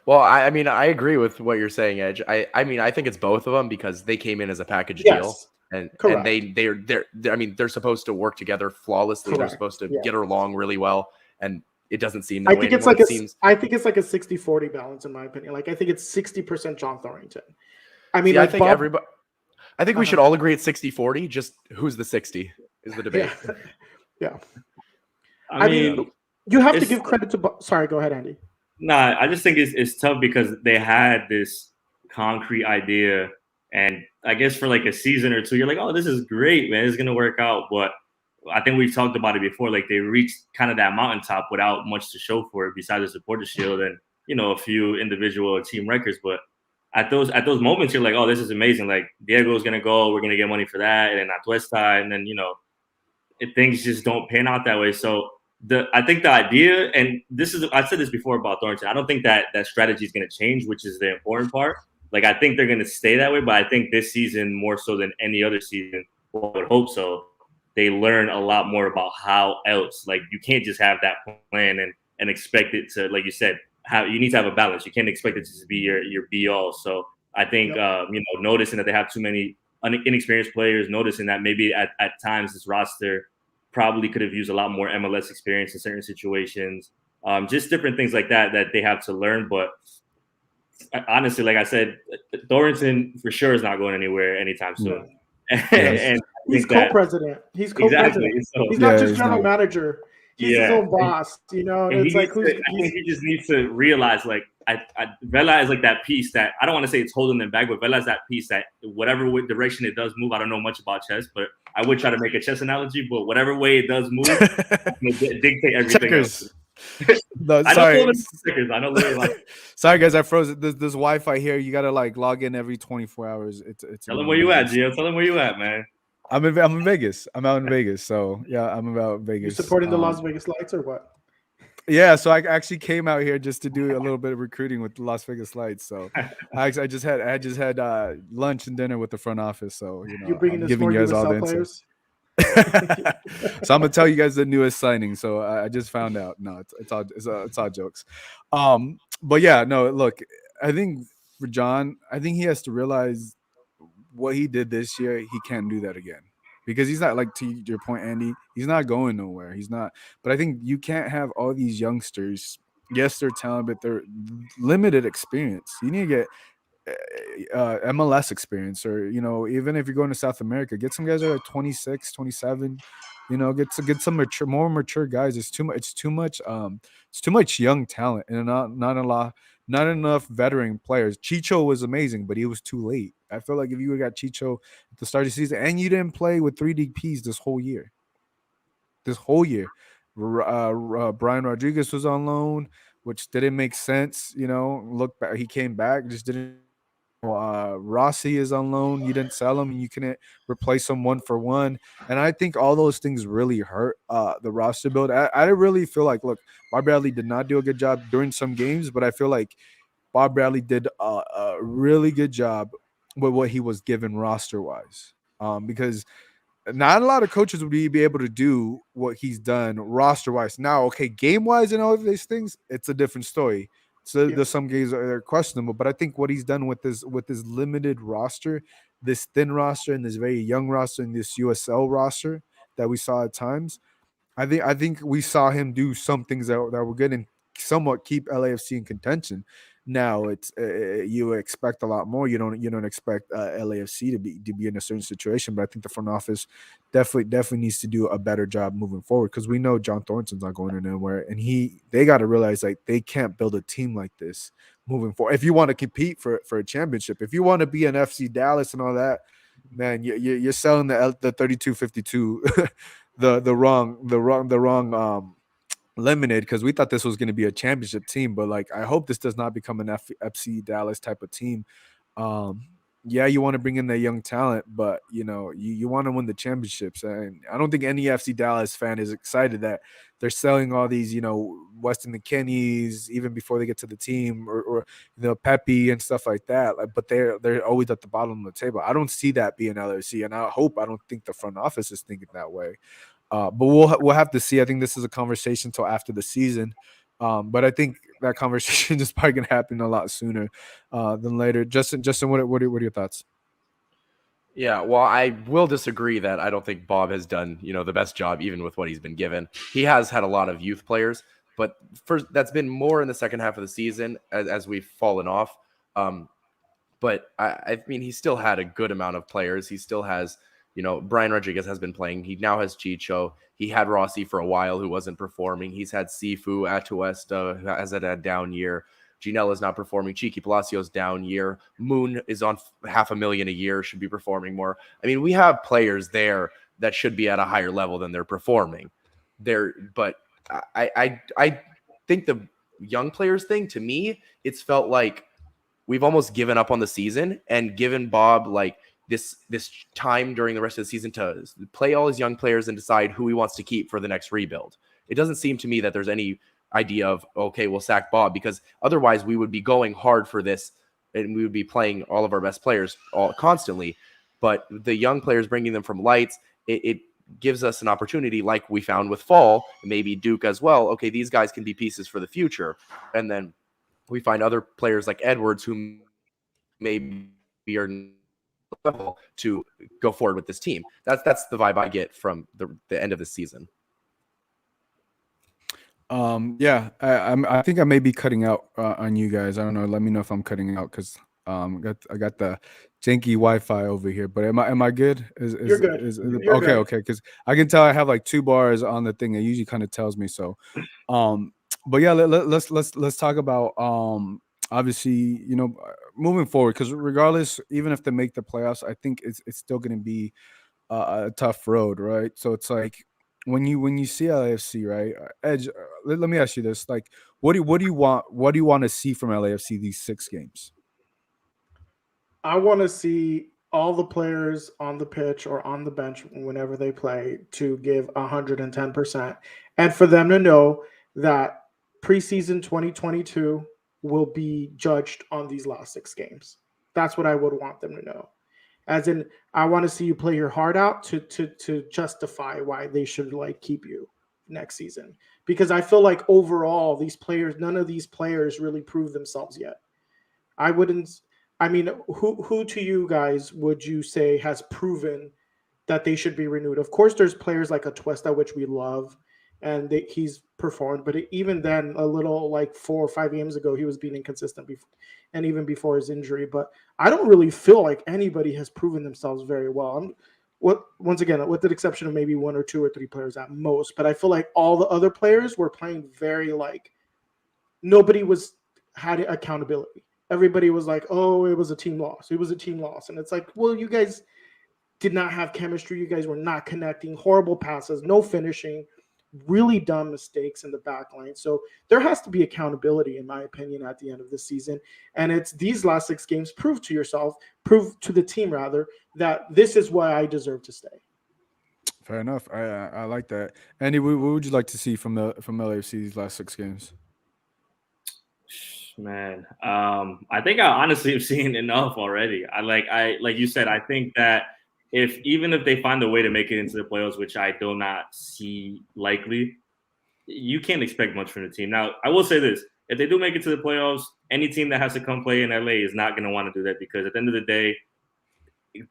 Well, I mean, I agree with what you're saying, Edge. I think it's both of them because they came in as a package deal, and they're supposed to work together flawlessly. Correct. They're supposed to get along really well, and it doesn't seem that way anymore. I think it's like a 60-40 balance, in my opinion. Like I think it's 60% John Thornton. I mean, I think we should all agree it's 60-40. Just who's the 60 is the debate. Yeah. I mean, you have to give credit to. Sorry, go ahead, Andy. Nah, I just think it's tough because they had this concrete idea, and I guess for like a season or two, you're like, oh, this is great, man, it's gonna work out. But I think we've talked about it before. Like they reached kind of that mountaintop without much to show for it besides the supporter shield and a few individual team records. But at those moments, you're like, oh, this is amazing. Like Diego's gonna go, we're gonna get money for that, and then Atuesta, and then things just don't pan out that way. So I think the idea, and I said this before about Thornton, I don't think that strategy is going to change, which is the important part. Like, I think they're going to stay that way, but I think this season, more so than any other season, well, I would hope so, they learn a lot more about how else. Like, you can't just have that plan and expect it to, like you said, you need to have a balance. You can't expect it to just be your be-all. So I think, noticing that they have too many inexperienced players, noticing that maybe at times this roster probably could have used a lot more MLS experience in certain situations. Just different things like that they have to learn. But honestly, like I said, Thornton for sure is not going anywhere anytime soon. Yeah. And he's co-president. He's co-president. Exactly. So, he's not just general manager. He's his own boss, and it's like I think he just needs to realize, like, Vela is like that piece that I don't want to say it's holding them back, but Vela is that piece that whatever direction it does move. I don't know much about chess, but I would try to make a chess analogy. But whatever way it does move, dictate everything else. No, sorry. I know like, sorry, guys, I froze. This Wi-Fi here. You gotta like log in every 24 hours. It's Tell them where you at, Gio. Tell them where you at, man. I'm in Vegas. I'm out in Vegas. So yeah, I'm about Vegas. You supporting the Las Vegas Lights or what? Yeah, so I actually came out here just to do a little bit of recruiting with the Las Vegas Lights. So I just had lunch and dinner with the front office. So you're bringing giving you guys all the players. So I'm gonna tell you guys the newest signing. So I just found out. No, it's all jokes. But yeah, no, look, I think for John, I think he has to realize what he did this year, he can't do that again. Because he's not, like, to your point, Andy, he's not going nowhere. He's not. But I think you can't have all these youngsters. Yes, they're talented, but they're limited experience. You need to get MLS experience, or even if you're going to South America, get some guys that are like 26, 27. Get some more mature guys. It's too much. It's too much young talent, and not enough veteran players. Chicho was amazing, but he was too late. I feel like if you would got Chicho at the start of the season, and you didn't play with 3 DPs this whole year, Brian Rodriguez was on loan, which didn't make sense. Look back, he came back, just didn't. Rossi is on loan. You didn't sell him, and you couldn't replace him 1-for-1. And I think all those things really hurt the roster build. I really feel like, look, Bob Bradley did not do a good job during some games, but I feel like Bob Bradley did a really good job with what he was given roster wise. Because not a lot of coaches would be able to do what he's done roster wise. Now, okay, game wise and all of these things, it's a different story. So there's some games that are questionable, but I think what he's done with this limited roster, this thin roster, and this very young roster, and this USL roster that we saw at times, I think we saw him do some things that were good and somewhat keep LAFC in contention. Now it's you expect a lot more. You don't expect LAFC to be in a certain situation, but I think the front office definitely needs to do a better job moving forward, because we know John Thornton's not going anywhere, and they got to realize, like, they can't build a team like this moving forward. If you want to compete for a championship, if you want to be an FC Dallas and all that, man, you're selling the 3252 the wrong limited, because we thought this was going to be a championship team, but, like, I hope this does not become an FC Dallas type of team. Yeah, you want to bring in that young talent, but you want to win the championships, and I don't think any FC Dallas fan is excited that they're selling all these Weston McKennies even before they get to the team, or Pepe and stuff like that. But they're always at the bottom of the table. I don't see that being LFC, and I don't think the front office is thinking that way. But we'll have to see. I think this is a conversation until after the season. But I think that conversation is probably going to happen a lot sooner than later. Justin, what are your thoughts? Yeah, well, I will disagree that I don't think Bob has done, the best job, even with what he's been given. He has had a lot of youth players, but that's been more in the second half of the season as we've fallen off. But I mean, he still had a good amount of players. He still has, Brian Rodriguez has been playing. He now has Chicho. He had Rossi for a while, who wasn't performing. He's had Sifu, Atuesta, who has had a down year. Ginella's not performing. Cheeky Palacios down year. Moon is on $500,000 a year, should be performing more. I mean, we have players there that should be at a higher level than they're performing. But I think the young players thing, to me, it's felt like we've almost given up on the season and given Bob like this time during the rest of the season to play all his young players and decide who he wants to keep for the next rebuild. It doesn't seem to me that there's any idea of, okay, we'll sack Bob, because otherwise we would be going hard for this and we would be playing all of our best players constantly. But the young players, bringing them from lights, it gives us an opportunity, like we found with Fall, maybe Duke as well. Okay, these guys can be pieces for the future. And then we find other players like Edwards who maybe are level to go forward with this team. That's the vibe I get from the end of the season. Yeah, I think I may be cutting out on you guys. I don't know. Let me know if I'm cutting out, because I got the janky Wi-Fi over here. But am I good? You're good. You're okay, good. okay. Because I can tell I have like 2 bars on the thing. It usually kind of tells me so. But yeah, let's talk about obviously, moving forward, because regardless, even if they make the playoffs, I think it's still going to be a tough road, right? So it's like, when you see LAFC, right? Edge, let me ask you this: like, what do you want to see from LAFC these 6 games? I want to see all the players on the pitch or on the bench whenever they play to give 110%, and for them to know that preseason 2022 will be judged on these last 6 games. That's what I would want them to know. As in, I want to see you play your heart out to justify why they should keep you next season. Because I feel like overall, these players, none of these players really proved themselves yet. I wouldn't. I mean, who to you guys would you say has proven that they should be renewed? Of course, there's players like Atuesta, which we love, and he's performed. But even then, a little like 4 or 5 games ago, he was being inconsistent, and even before his injury. But I don't really feel like anybody has proven themselves very well. Once again, with the exception of maybe 1 or 2 or 3 players at most. But I feel like all the other players were playing very like nobody had accountability. Everybody was like, "Oh, it was a team loss. It was a team loss," and it's like, well, you guys did not have chemistry. You guys were not connecting. Horrible passes, no finishing, really dumb mistakes in the back line. So there has to be accountability, in my opinion, at the end of the season. And it's these last 6 games prove to the team rather, that this is why I deserve to stay. Fair enough. I like that. Andy, what would you like to see from LAFC these last 6 games? Man, I think I honestly have seen enough already. Like you said, I think that even if they find a way to make it into the playoffs, which I do not see likely, you can't expect much from the team. Now, I will say this: if they do make it to the playoffs, any team that has to come play in LA is not going to want to do that, because at the end of the day,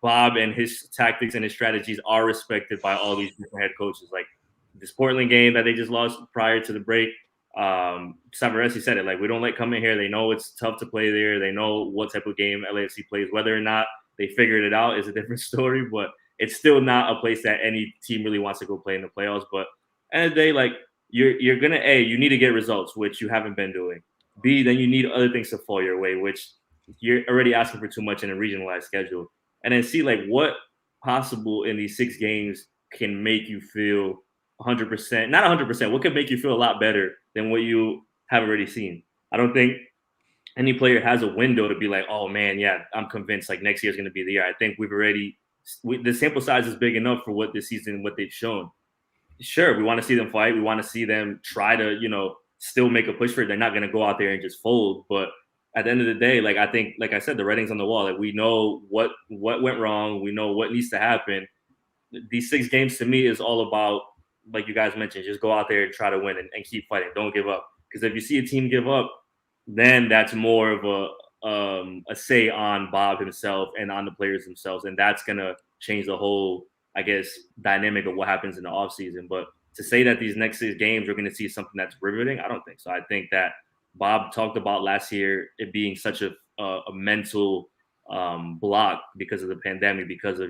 Bob and his tactics and his strategies are respected by all these different head coaches. Like this Portland game that they just lost prior to the break, Savaresi said it, like, we don't like coming here. They know it's tough to play there. They know what type of game LAFC plays. Whether or not they figured it out is a different story, but it's still not a place that any team really wants to go play in the playoffs. But end of the day, like, you're gonna, you need to get results, which you haven't been doing. B, then you need other things to fall your way, which you're already asking for too much in a regionalized schedule. And then see, like, what possible in these 6 games can make you feel 100%, not 100%, what could make you feel a lot better than what you have already seen. I don't think any player has a window to be like, oh man, yeah, I'm convinced like next year is going to be the year. I think the sample size is big enough for what this season, what they've shown. Sure, we want to see them fight. We want to see them try to, still make a push for it. They're not going to go out there and just fold. But at the end of the day, like, I think, like I said, the writing's on the wall. Like, we know what went wrong. We know what needs to happen. These 6 games to me is all about, like you guys mentioned, just go out there and try to win and keep fighting. Don't give up. Because if you see a team give up, then that's more of a say on Bob himself and on the players themselves. And that's going to change the whole, I guess, dynamic of what happens in the offseason. But to say that these next 6 games we're going to see something that's riveting, I don't think so. I think that Bob talked about last year it being such a mental block because of the pandemic, because of,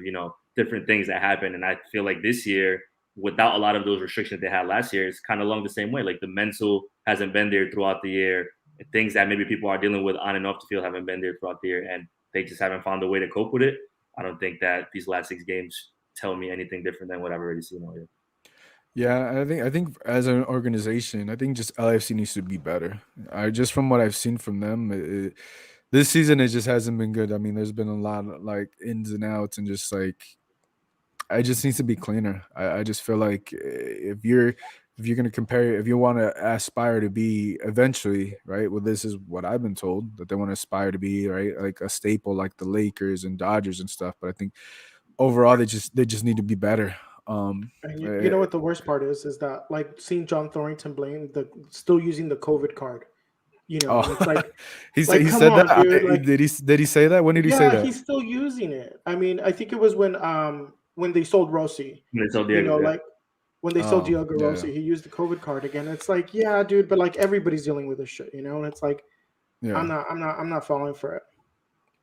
different things that happen. And I feel like this year, without a lot of those restrictions they had last year, it's kind of along the same way. Like, the mental hasn't been there throughout the year. And things that maybe people are dealing with on and off the field haven't been there throughout the year, and they just haven't found a way to cope with it. I don't think that these last 6 games tell me anything different than what I've already seen all year. Yeah, I think as an organization, I think just LAFC needs to be better. Just from what I've seen from them, this season it just hasn't been good. I mean, there's been a lot of like ins and outs, and just like it just needs to be cleaner. I just feel like if you're gonna compare, if you want to aspire to be eventually, right? Well, this is what I've been told, that they want to aspire to be, right, like a staple like the Lakers and Dodgers and stuff. But I think overall they just need to be better. And you know what the worst part is that, like, seeing John Thornton still using the COVID card. It's like he said that. On, dude. Like, did he say that? When did he say that? Yeah, he's still using it. I mean, I think it was when they sold Rossi. When they sold Diego, like when they sold Diego Rossi, he used the COVID card again. It's like, yeah, dude, but like everybody's dealing with this shit, and it's like, I'm not falling for it.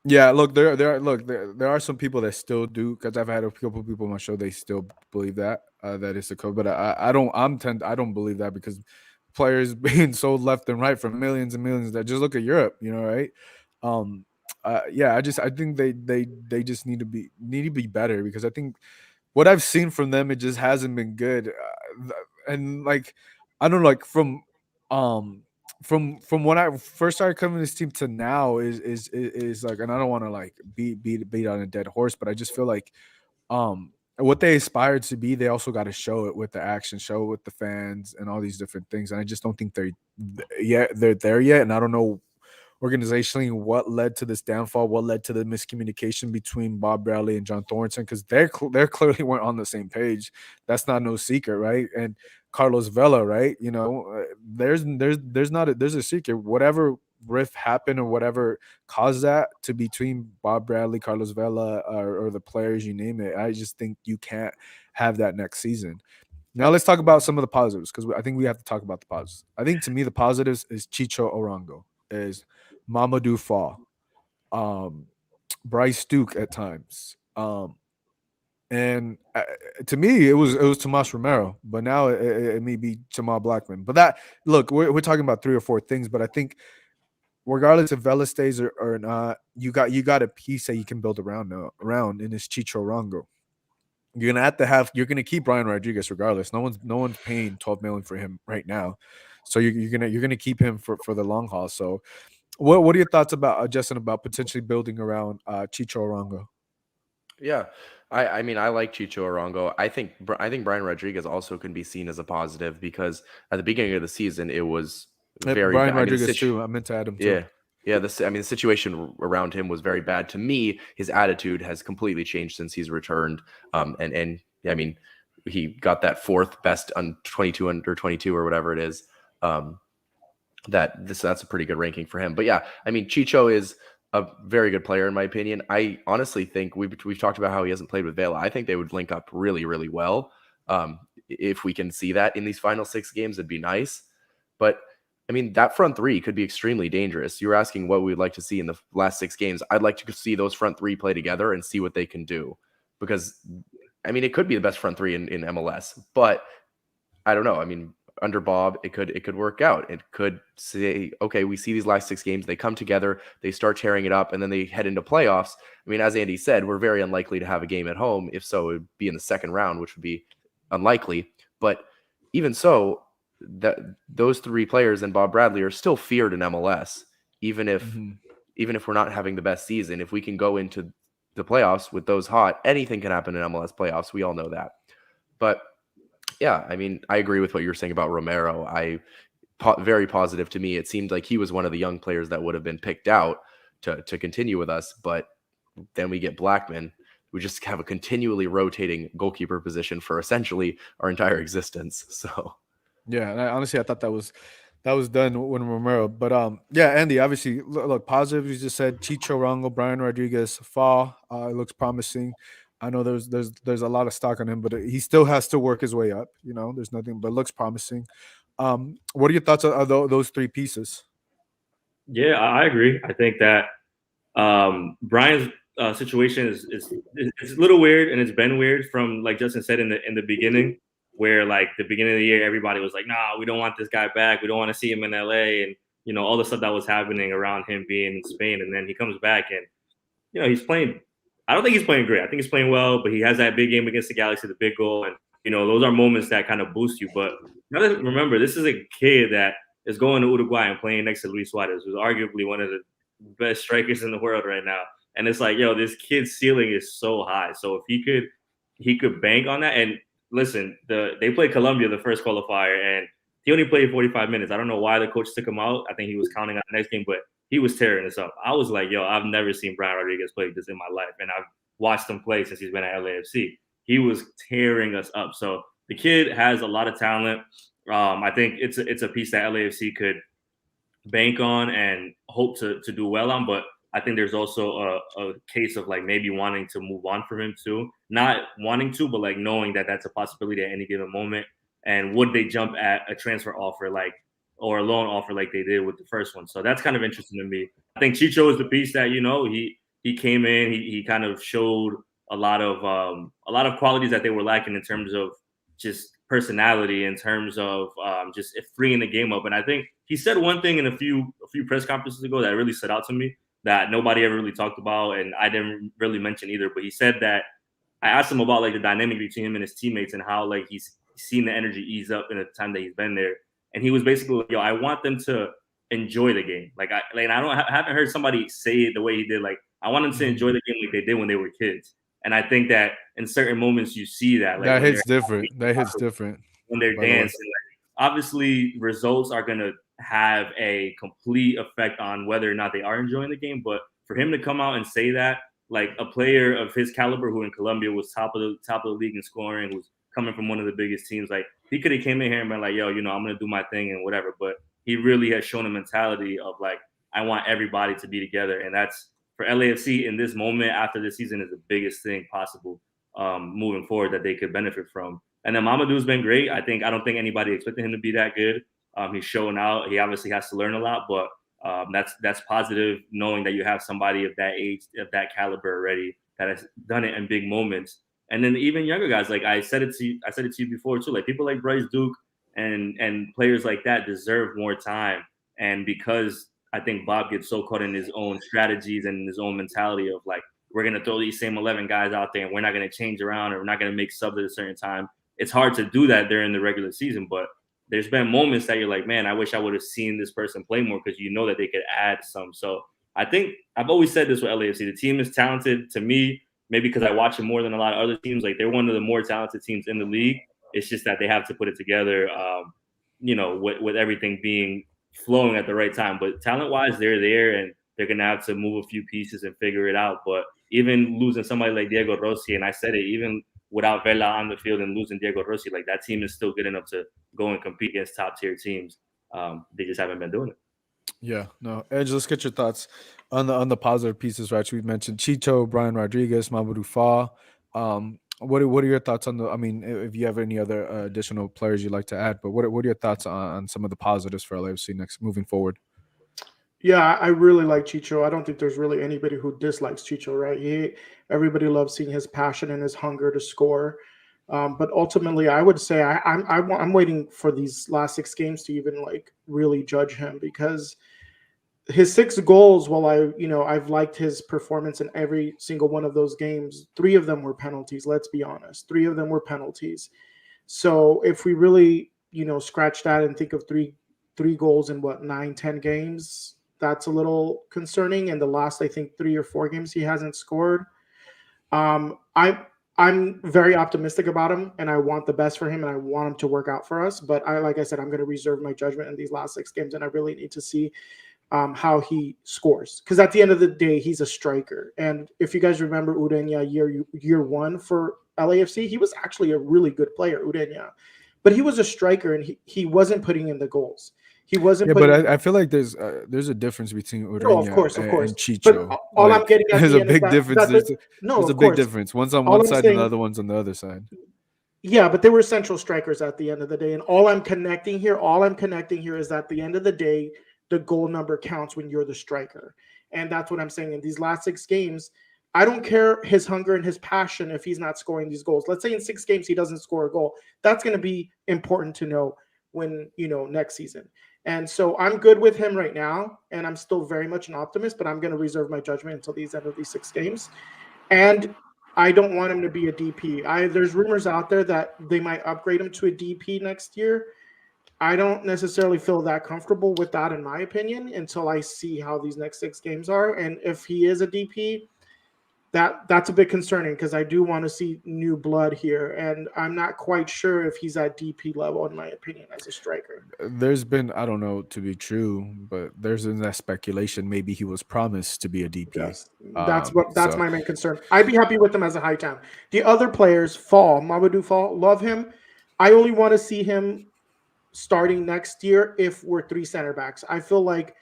Yeah, look, there are some people that still do, because I've had a couple of people on my show, they still believe that it's the COVID, but I don't believe that, because players being sold left and right for millions and millions. That just look at Europe, right? I think they just need to be better, because I think what I've seen from them, it just hasn't been good, and like I don't know, like from when I first started covering this team to now is like, and I don't want to like beat on a dead horse, but I just feel like what they aspire to be, they also got to show it with the action, show it with the fans and all these different things. And I just don't think they're there yet. And I don't know organizationally what led to this downfall, what led to the miscommunication between Bob Bradley and John Thornton, because they're clearly weren't on the same page. That's not no secret, right? And Carlos Vela, right? There's a secret. Whatever rift happened or whatever caused that to between Bob Bradley, Carlos Vela, or the players, you name it. I just think you can't have that next season. Now let's talk about some of the positives, because I think we have to talk about the positives. I think to me the positives is Chicho Arango, is Mamadou Fall, Bryce Duke at times, and to me it was Tomas Romero, but now it may be Jamal Blackman. But that, look, we're talking about 3 or 4 things, but I think regardless if Vela stays or not, you got a piece that you can build around in this Chicho Arango. You're gonna keep Brian Rodriguez regardless. No one's paying $12 million for him right now, so you're gonna keep him for the long haul. So, what are your thoughts about Justin, about potentially building around Chicho Arango? Yeah, I mean, I like Chicho Arango. I think Brian Rodriguez also can be seen as a positive, because at the beginning of the season it was very Brian bad. Rodriguez too. I meant to add him too. Yeah. The situation around him was very bad. To me, his attitude has completely changed since he's returned. And I mean, he got that 4th best on 22 under 22 or whatever it is. That's a pretty good ranking for him. But yeah, I mean, Chicho is a very good player in my opinion. I honestly think we've talked about how he hasn't played with Vela. I think they would link up really, really well. If we can see that in these final 6 games, it'd be nice. But I mean, that front 3 could be extremely dangerous. You were asking what we'd like to see in the last 6 games. I'd like to see those front 3 play together and see what they can do, because I mean, it could be the best front 3 in MLS, but I don't know. I mean, under Bob, it could work out. It could say, okay, we see these last 6 games, they come together, they start tearing it up, and then they head into playoffs. I mean, as Andy said, we're very unlikely to have a game at home. If so, it would be in the second round, which would be unlikely. But even so, that those 3 players and Bob Bradley are still feared in MLS, even if we're not having the best season. If we can go into the playoffs with those hot, anything can happen in MLS playoffs. We all know that. But yeah, I mean, I agree with what you were saying about Romero. Very positive to me. It seemed like he was one of the young players that would have been picked out to continue with us. But then we get Blackman. We just have a continually rotating goalkeeper position for essentially our entire existence. So yeah, and honestly, I thought that was done when Romero. But yeah, Andy, obviously, look, positive. You just said Chicho Arango, Brian Rodriguez, Fall. It looks promising. I know there's a lot of stock on him, but he still has to work his way up. You know, there's nothing, but it looks promising. What are your thoughts on those 3 pieces? Yeah, I agree. I think that Brian's situation is it's a little weird, and it's been weird from, like Justin said, in the beginning, where like the beginning of the year everybody was like, nah, we don't want this guy back, we don't want to see him in LA, and all the stuff that was happening around him being in Spain. And then he comes back, and he's playing. I don't think he's playing great. I think he's playing well, but he has that big game against the Galaxy, the big goal, and those are moments that kind of boost you. But remember, this is a kid that is going to Uruguay and playing next to Luis Suarez, who's arguably one of the best strikers in the world right now. And it's like, this kid's ceiling is so high. So if he could bank on that. And listen, they played Colombia the first qualifier, and he only played 45 minutes. I don't know why the coach took him out. I think he was counting on the next game, but he was tearing us up. I was like, I've never seen Brian Rodriguez play this in my life, and I've watched him play since he's been at LAFC. He was tearing us up. So the kid has a lot of talent. I think it's a piece that LAFC could bank on and hope to do well on. But I think there's also a case of like maybe wanting to move on from him too. Not wanting to, but like knowing that that's a possibility at any given moment. And would they jump at a transfer offer or a loan offer like they did with the first one? So that's kind of interesting to me. I think Chicho is the piece that he came in, he kind of showed a lot of qualities that they were lacking in terms of just personality, in terms of just freeing the game up. And I think he said one thing in a few press conferences ago that really stood out to me that nobody ever really talked about, and I didn't really mention either. But he said that I asked him about like the dynamic between him and his teammates and how like he's seen the energy ease up in the time that he's been there. And he was basically like, I want them to enjoy the game. I haven't heard somebody say it the way he did. Like, I want them to enjoy the game like they did when they were kids. And I think that in certain moments you see that. Like, that hits different. When they're dancing. Like, obviously, results are going to have a complete effect on whether or not they are enjoying the game. But for him to come out and say that, like a player of his caliber who in Colombia was top of the league in scoring, was coming from one of the biggest teams, like he could have came in here and been like, I'm going to do my thing and whatever. But he really has shown a mentality of like, I want everybody to be together. And that's for LAFC in this moment after this season is the biggest thing possible moving forward that they could benefit from. And then Mamadou's been great. I don't think anybody expected him to be that good. He's showing out. He obviously has to learn a lot, but that's positive knowing that you have somebody of that age, of that caliber already that has done it in big moments. And then even younger guys, like I said it to you before too, like people like Bryce Duke and players like that deserve more time. And because I think Bob gets so caught in his own strategies and his own mentality of like, we're going to throw these same 11 guys out there and we're not going to change around or we're not going to make subs at a certain time. It's hard to do that during the regular season, but there's been moments that you're like, man, I wish I would have seen this person play more because you know that they could add some. So I think I've always said this with LAFC. The team is talented to me, maybe because I watch it more than a lot of other teams. Like they're one of the more talented teams in the league. It's just that they have to put it together, with everything being flowing at the right time. But talent-wise, they're there, and they're going to have to move a few pieces and figure it out. But even losing somebody like Diego Rossi, and I said it, even without Vela on the field and losing Diego Rossi, like that team is still good enough to go and compete against top-tier teams. They just haven't been doing it. Yeah, no. Edge, let's get your thoughts on the positive pieces, right? We mentioned Chicho, Brian Rodriguez, Mamadou Fall. What are your thoughts on I mean, if you have any other additional players you'd like to add, but what are your thoughts on some of the positives for LAFC moving forward? Yeah, I really like Chicho. I don't think there's really anybody who dislikes Chicho, right? Everybody loves seeing his passion and his hunger to score. But ultimately, I would say I'm waiting for these last 6 games to even like really judge him, because his 6 goals, while I've liked his performance in every single one of those games, 3 of them were penalties. Let's be honest, 3 of them were penalties. So if we really scratch that and think of three goals in 9-10 games, that's a little concerning. And the last, I think, 3 or 4 games he hasn't scored. I'm very optimistic about him, and I want the best for him, and I want him to work out for us. But like I said, I'm going to reserve my judgment in these last 6 games, and I really need to see how he scores, because at the end of the day, he's a striker. And if you guys remember Urenia year 1 for LAFC, he was actually a really good player, Urenia, but he was a striker, and he wasn't putting in the goals. He wasn't. Yeah, but I feel like there's a difference between Urenia of course. and Chicho. But all I'm getting at there's the a end big is difference. There's a big course. difference. One's on All one I'm side saying, and the other one's on the other side. Yeah, but they were central strikers at the end of the day. And all I'm connecting here is at the end of the day, the goal number counts when you're the striker. And that's what I'm saying. In these last 6 games, I don't care his hunger and his passion if he's not scoring these goals. Let's say in 6 games he doesn't score a goal. That's going to be important to know when, next season. And so I'm good with him right now, and I'm still very much an optimist, but I'm going to reserve my judgment until the end of these 6 games. And I don't want him to be a DP. There's rumors out there that they might upgrade him to a DP next year. I don't necessarily feel that comfortable with that, in my opinion, until I see how these next 6 games are. And if he is a DP, that's a bit concerning, because I do want to see new blood here, and I'm not quite sure if he's at DP level, in my opinion, as a striker. There's been, I don't know to be true, but there's been that speculation maybe he was promised to be a DP. Yes, that's my main concern. I'd be happy with him as a high time. The other players, Mamadou Fall, love him. I only want to see him starting next year if we're 3 center backs. I feel like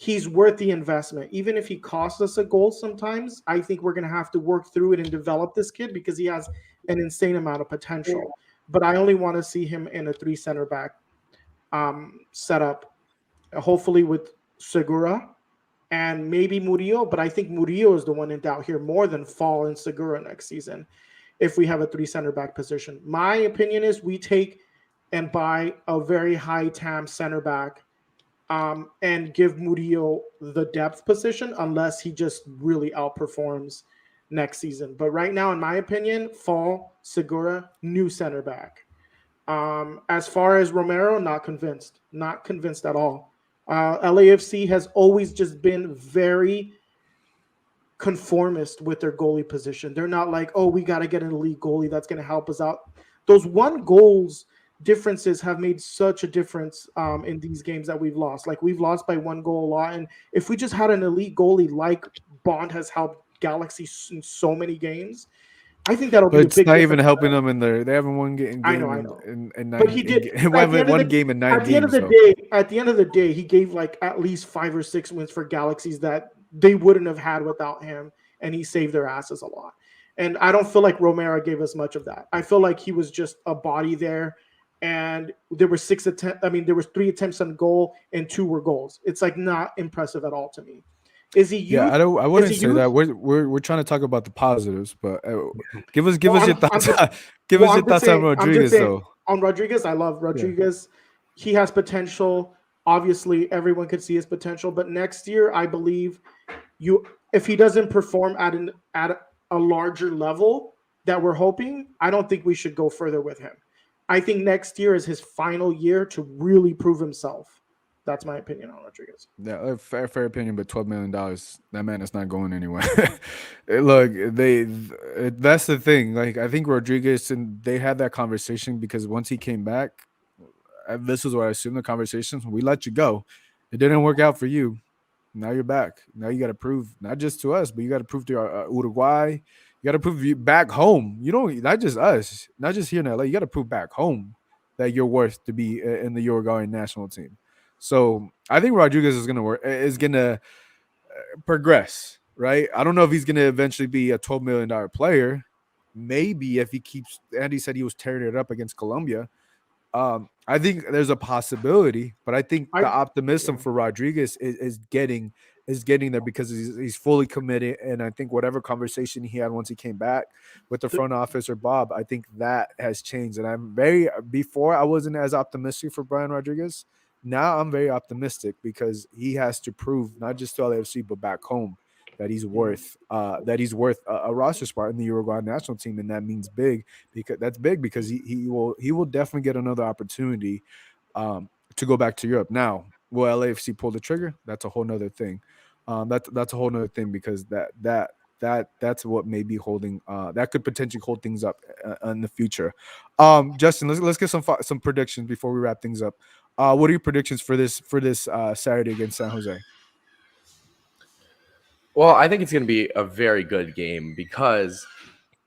he's worth the investment. Even if he costs us a goal sometimes, I think we're going to have to work through it and develop this kid, because he has an insane amount of potential. But I only want to see him in a 3 center back setup, hopefully with Segura and maybe Murillo. But I think Murillo is the one in doubt here more than Fall and Segura next season if we have a 3 center back position. My opinion is we take and buy a very high TAM center back and give Murillo the depth position, unless he just really outperforms next season. But right now, in my opinion, Fall, Segura, new center back. As far as Romero, not convinced at all. LAFC has always just been very conformist with their goalie position. They're not like, oh, we got to get an elite goalie that's going to help us out. Those 1 goals differences have made such a difference in these games that we've lost. Like, we've lost by 1 goal a lot. And if we just had an elite goalie like Bond has helped Galaxy in so many games, I think that'll But be a it's big not difference. even helping them in there. They haven't won game. I know. In But 9 he did. we At the haven't end of won the- game in 9 At the end of games. the So day, at the end of the day, he gave like at least 5 or 6 wins for Galaxies that they wouldn't have had without him, and he saved their asses a lot. And I don't feel like Romero gave us much of that. I feel like he was just a body there, and there were 6 attempts. I mean, there was 3 attempts on goal, and 2 were goals. It's like not impressive at all to me. Is he youth? yeah, I wouldn't he say youth? that. We're trying to talk about the positives, but give us Well, your I'm thoughts. just- Give well, us your I'm just thoughts on saying- I'm just Rodriguez saying- though. On Rodriguez, I love Rodriguez. He has potential. Obviously, everyone could see his potential, but next year, I believe if he doesn't perform at a larger level that we're hoping, I don't think we should go further with him. I think next year is his final year to really prove himself. That's my opinion on Rodriguez. Yeah, fair opinion, but $12 million, that man is not going anywhere. Look, that's the thing. Like, I think Rodriguez, and they had that conversation because once he came back, this is what I assume the conversation. We let you go. It didn't work out for you. Now you're back. Now you got to prove, not just to us, but you got to prove to Uruguay. You got to prove you back home. You don't, not just us, not just here in LA. You got to prove back home that you're worth to be in the Uruguayan national team. So I think Rodriguez is gonna progress, right? I don't know if he's gonna eventually be a $12 million player. Maybe if he keeps. Andy said he was tearing it up against Colombia. I think there's a possibility, but I think the optimism for Rodriguez is getting there because he's fully committed, and I think whatever conversation he had once he came back with the front office or Bob, I think that has changed. And before I wasn't as optimistic for Brian Rodriguez. Now I'm very optimistic because he has to prove not just to LAFC but back home that he's worth a roster spot in the Uruguay national team, and that means big because he will definitely get another opportunity to go back to Europe. Now, will LAFC pull the trigger? That's a whole nother thing. That's a whole nother thing because that's what may be holding that could potentially hold things up in the future. Justin, let's get some predictions before we wrap things up. What are your predictions for this Saturday against San Jose? Well, I think it's going to be a very good game because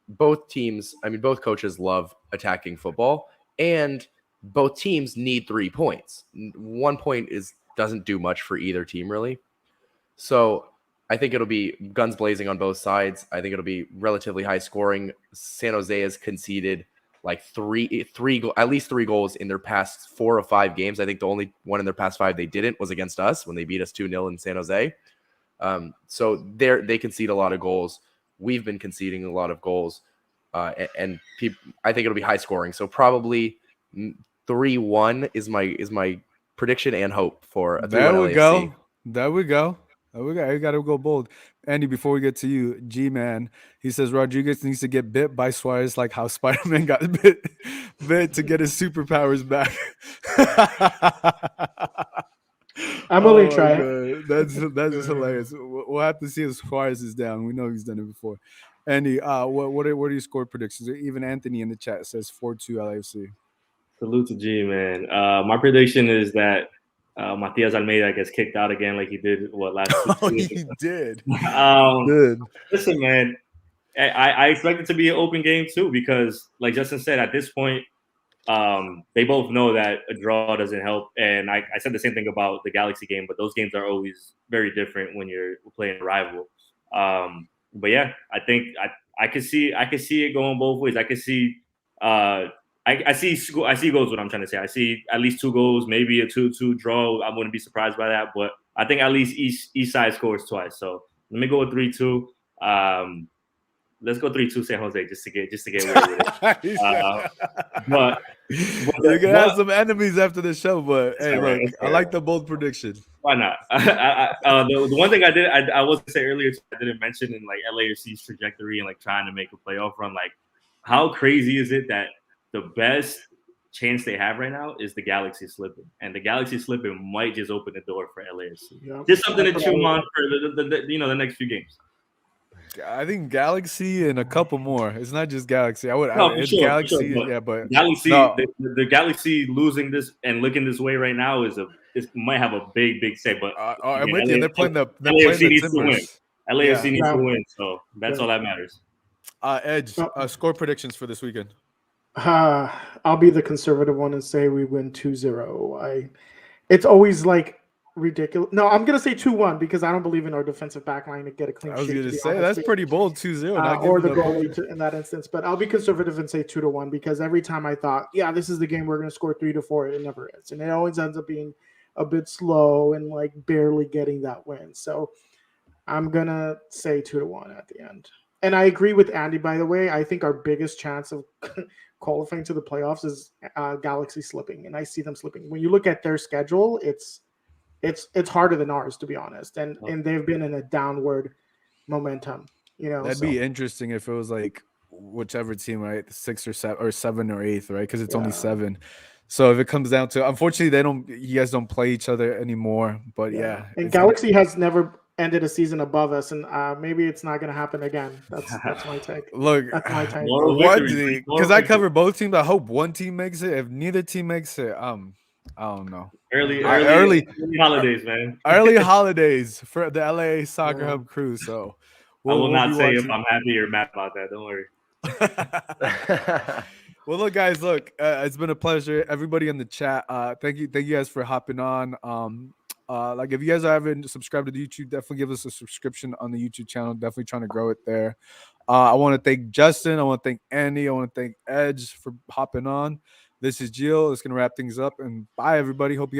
both coaches love attacking football, and both teams need 3 points. 1 point doesn't do much for either team, really. So I think it'll be guns blazing on both sides. I think it'll be relatively high scoring. San Jose has conceded like at least 3 goals in their past 4 or 5 games. I think the only one in their past 5 they didn't was against us when they beat us 2-0 in San Jose. So they concede a lot of goals. We've been conceding a lot of goals, and I think it'll be high scoring. So probably 3-1 is my prediction and hope for a 3-1 LAFC. There we go. I got to go bold. Andy, before we get to you, G-Man, he says Rodriguez needs to get bit by Suarez like how Spider-Man got bit to get his superpowers back. I'm willing to try. That's hilarious. We'll have to see if Suarez is down. We know he's done it before. Andy, what are your score predictions? Even Anthony in the chat says 4-2 LAFC. Salute to G, man. My prediction is that Matias Almeida gets kicked out again like he did last week. Oh, he did. Listen, man, I expect it to be an open game too because, like Justin said, at this point, they both know that a draw doesn't help. And I said the same thing about the Galaxy game, but those games are always very different when you're playing a rival. But yeah, I think I could see it going both ways. I could see I see goals. What I'm trying to say, I see at least 2 goals, maybe a 2-2 draw. I wouldn't be surprised by that, but I think at least each side scores twice. So let me go with 3-2. Let's go 3-2 San Jose just to get away with it. But you're gonna have some enemies after the show. But hey, look, I like the bold prediction. Why not? The one thing I was gonna say earlier, I didn't mention in like LAFC's trajectory and like trying to make a playoff run. Like, how crazy is it that the best chance they have right now is the Galaxy slipping, and the Galaxy slipping might just open the door for LAFC. Yeah. Just something to chew on for the next few games. I think Galaxy and a couple more. It's not just Galaxy. It's Galaxy. Sure, yeah, but Galaxy. No. The Galaxy losing this and looking this way right now might have a big say. But I'm with you. They're playing the LAFC needs Timbers. to win. LAFC needs to win, so that's all that matters. Edge, score predictions for this weekend. I'll be the conservative one and say we win 2-0. It's always like ridiculous. No, I'm gonna say 2-1 because I don't believe in our defensive back line to get a clean I was sheet. going To to be say honest. that's pretty bold, 2-0. Or the goalie in that instance. But I'll be conservative and say 2-1 because every time I thought, yeah, this is the game we're going to score 3 to 4, it never is, and it always ends up being a bit slow and like barely getting that win. So I'm gonna say 2-1 at the end. And I agree with Andy. By the way, I think our biggest chance of qualifying to the playoffs is Galaxy slipping, and I see them slipping. When you look at their schedule, it's harder than ours, to be honest, and they've been in a downward momentum. That'd be interesting if it was like whichever team, right, 6 or 7 or 7 or 8th, right? Because it's only 7. So if it comes down to, unfortunately, you guys don't play each other anymore. But yeah, and Galaxy has never ended a season above us, and maybe it's not going to happen again. That's my take. Look, that's my take. Because I cover both teams. I hope one team makes it. If neither team makes it, I don't know. Early holidays, man. Early holidays for the LA Soccer Hub crew. So I will not say if I'm happy or mad about that. Don't worry. Well, look, guys, it's been a pleasure. Everybody in the chat, thank you guys for hopping on. Like if you guys haven't subscribed to the YouTube, definitely give us a subscription on the YouTube channel. Definitely trying to grow it there. I want to thank Justin. I want to thank Andy. I want to thank Edge for hopping on. This is Gio. It's going to wrap things up. And bye, everybody. Hope you guys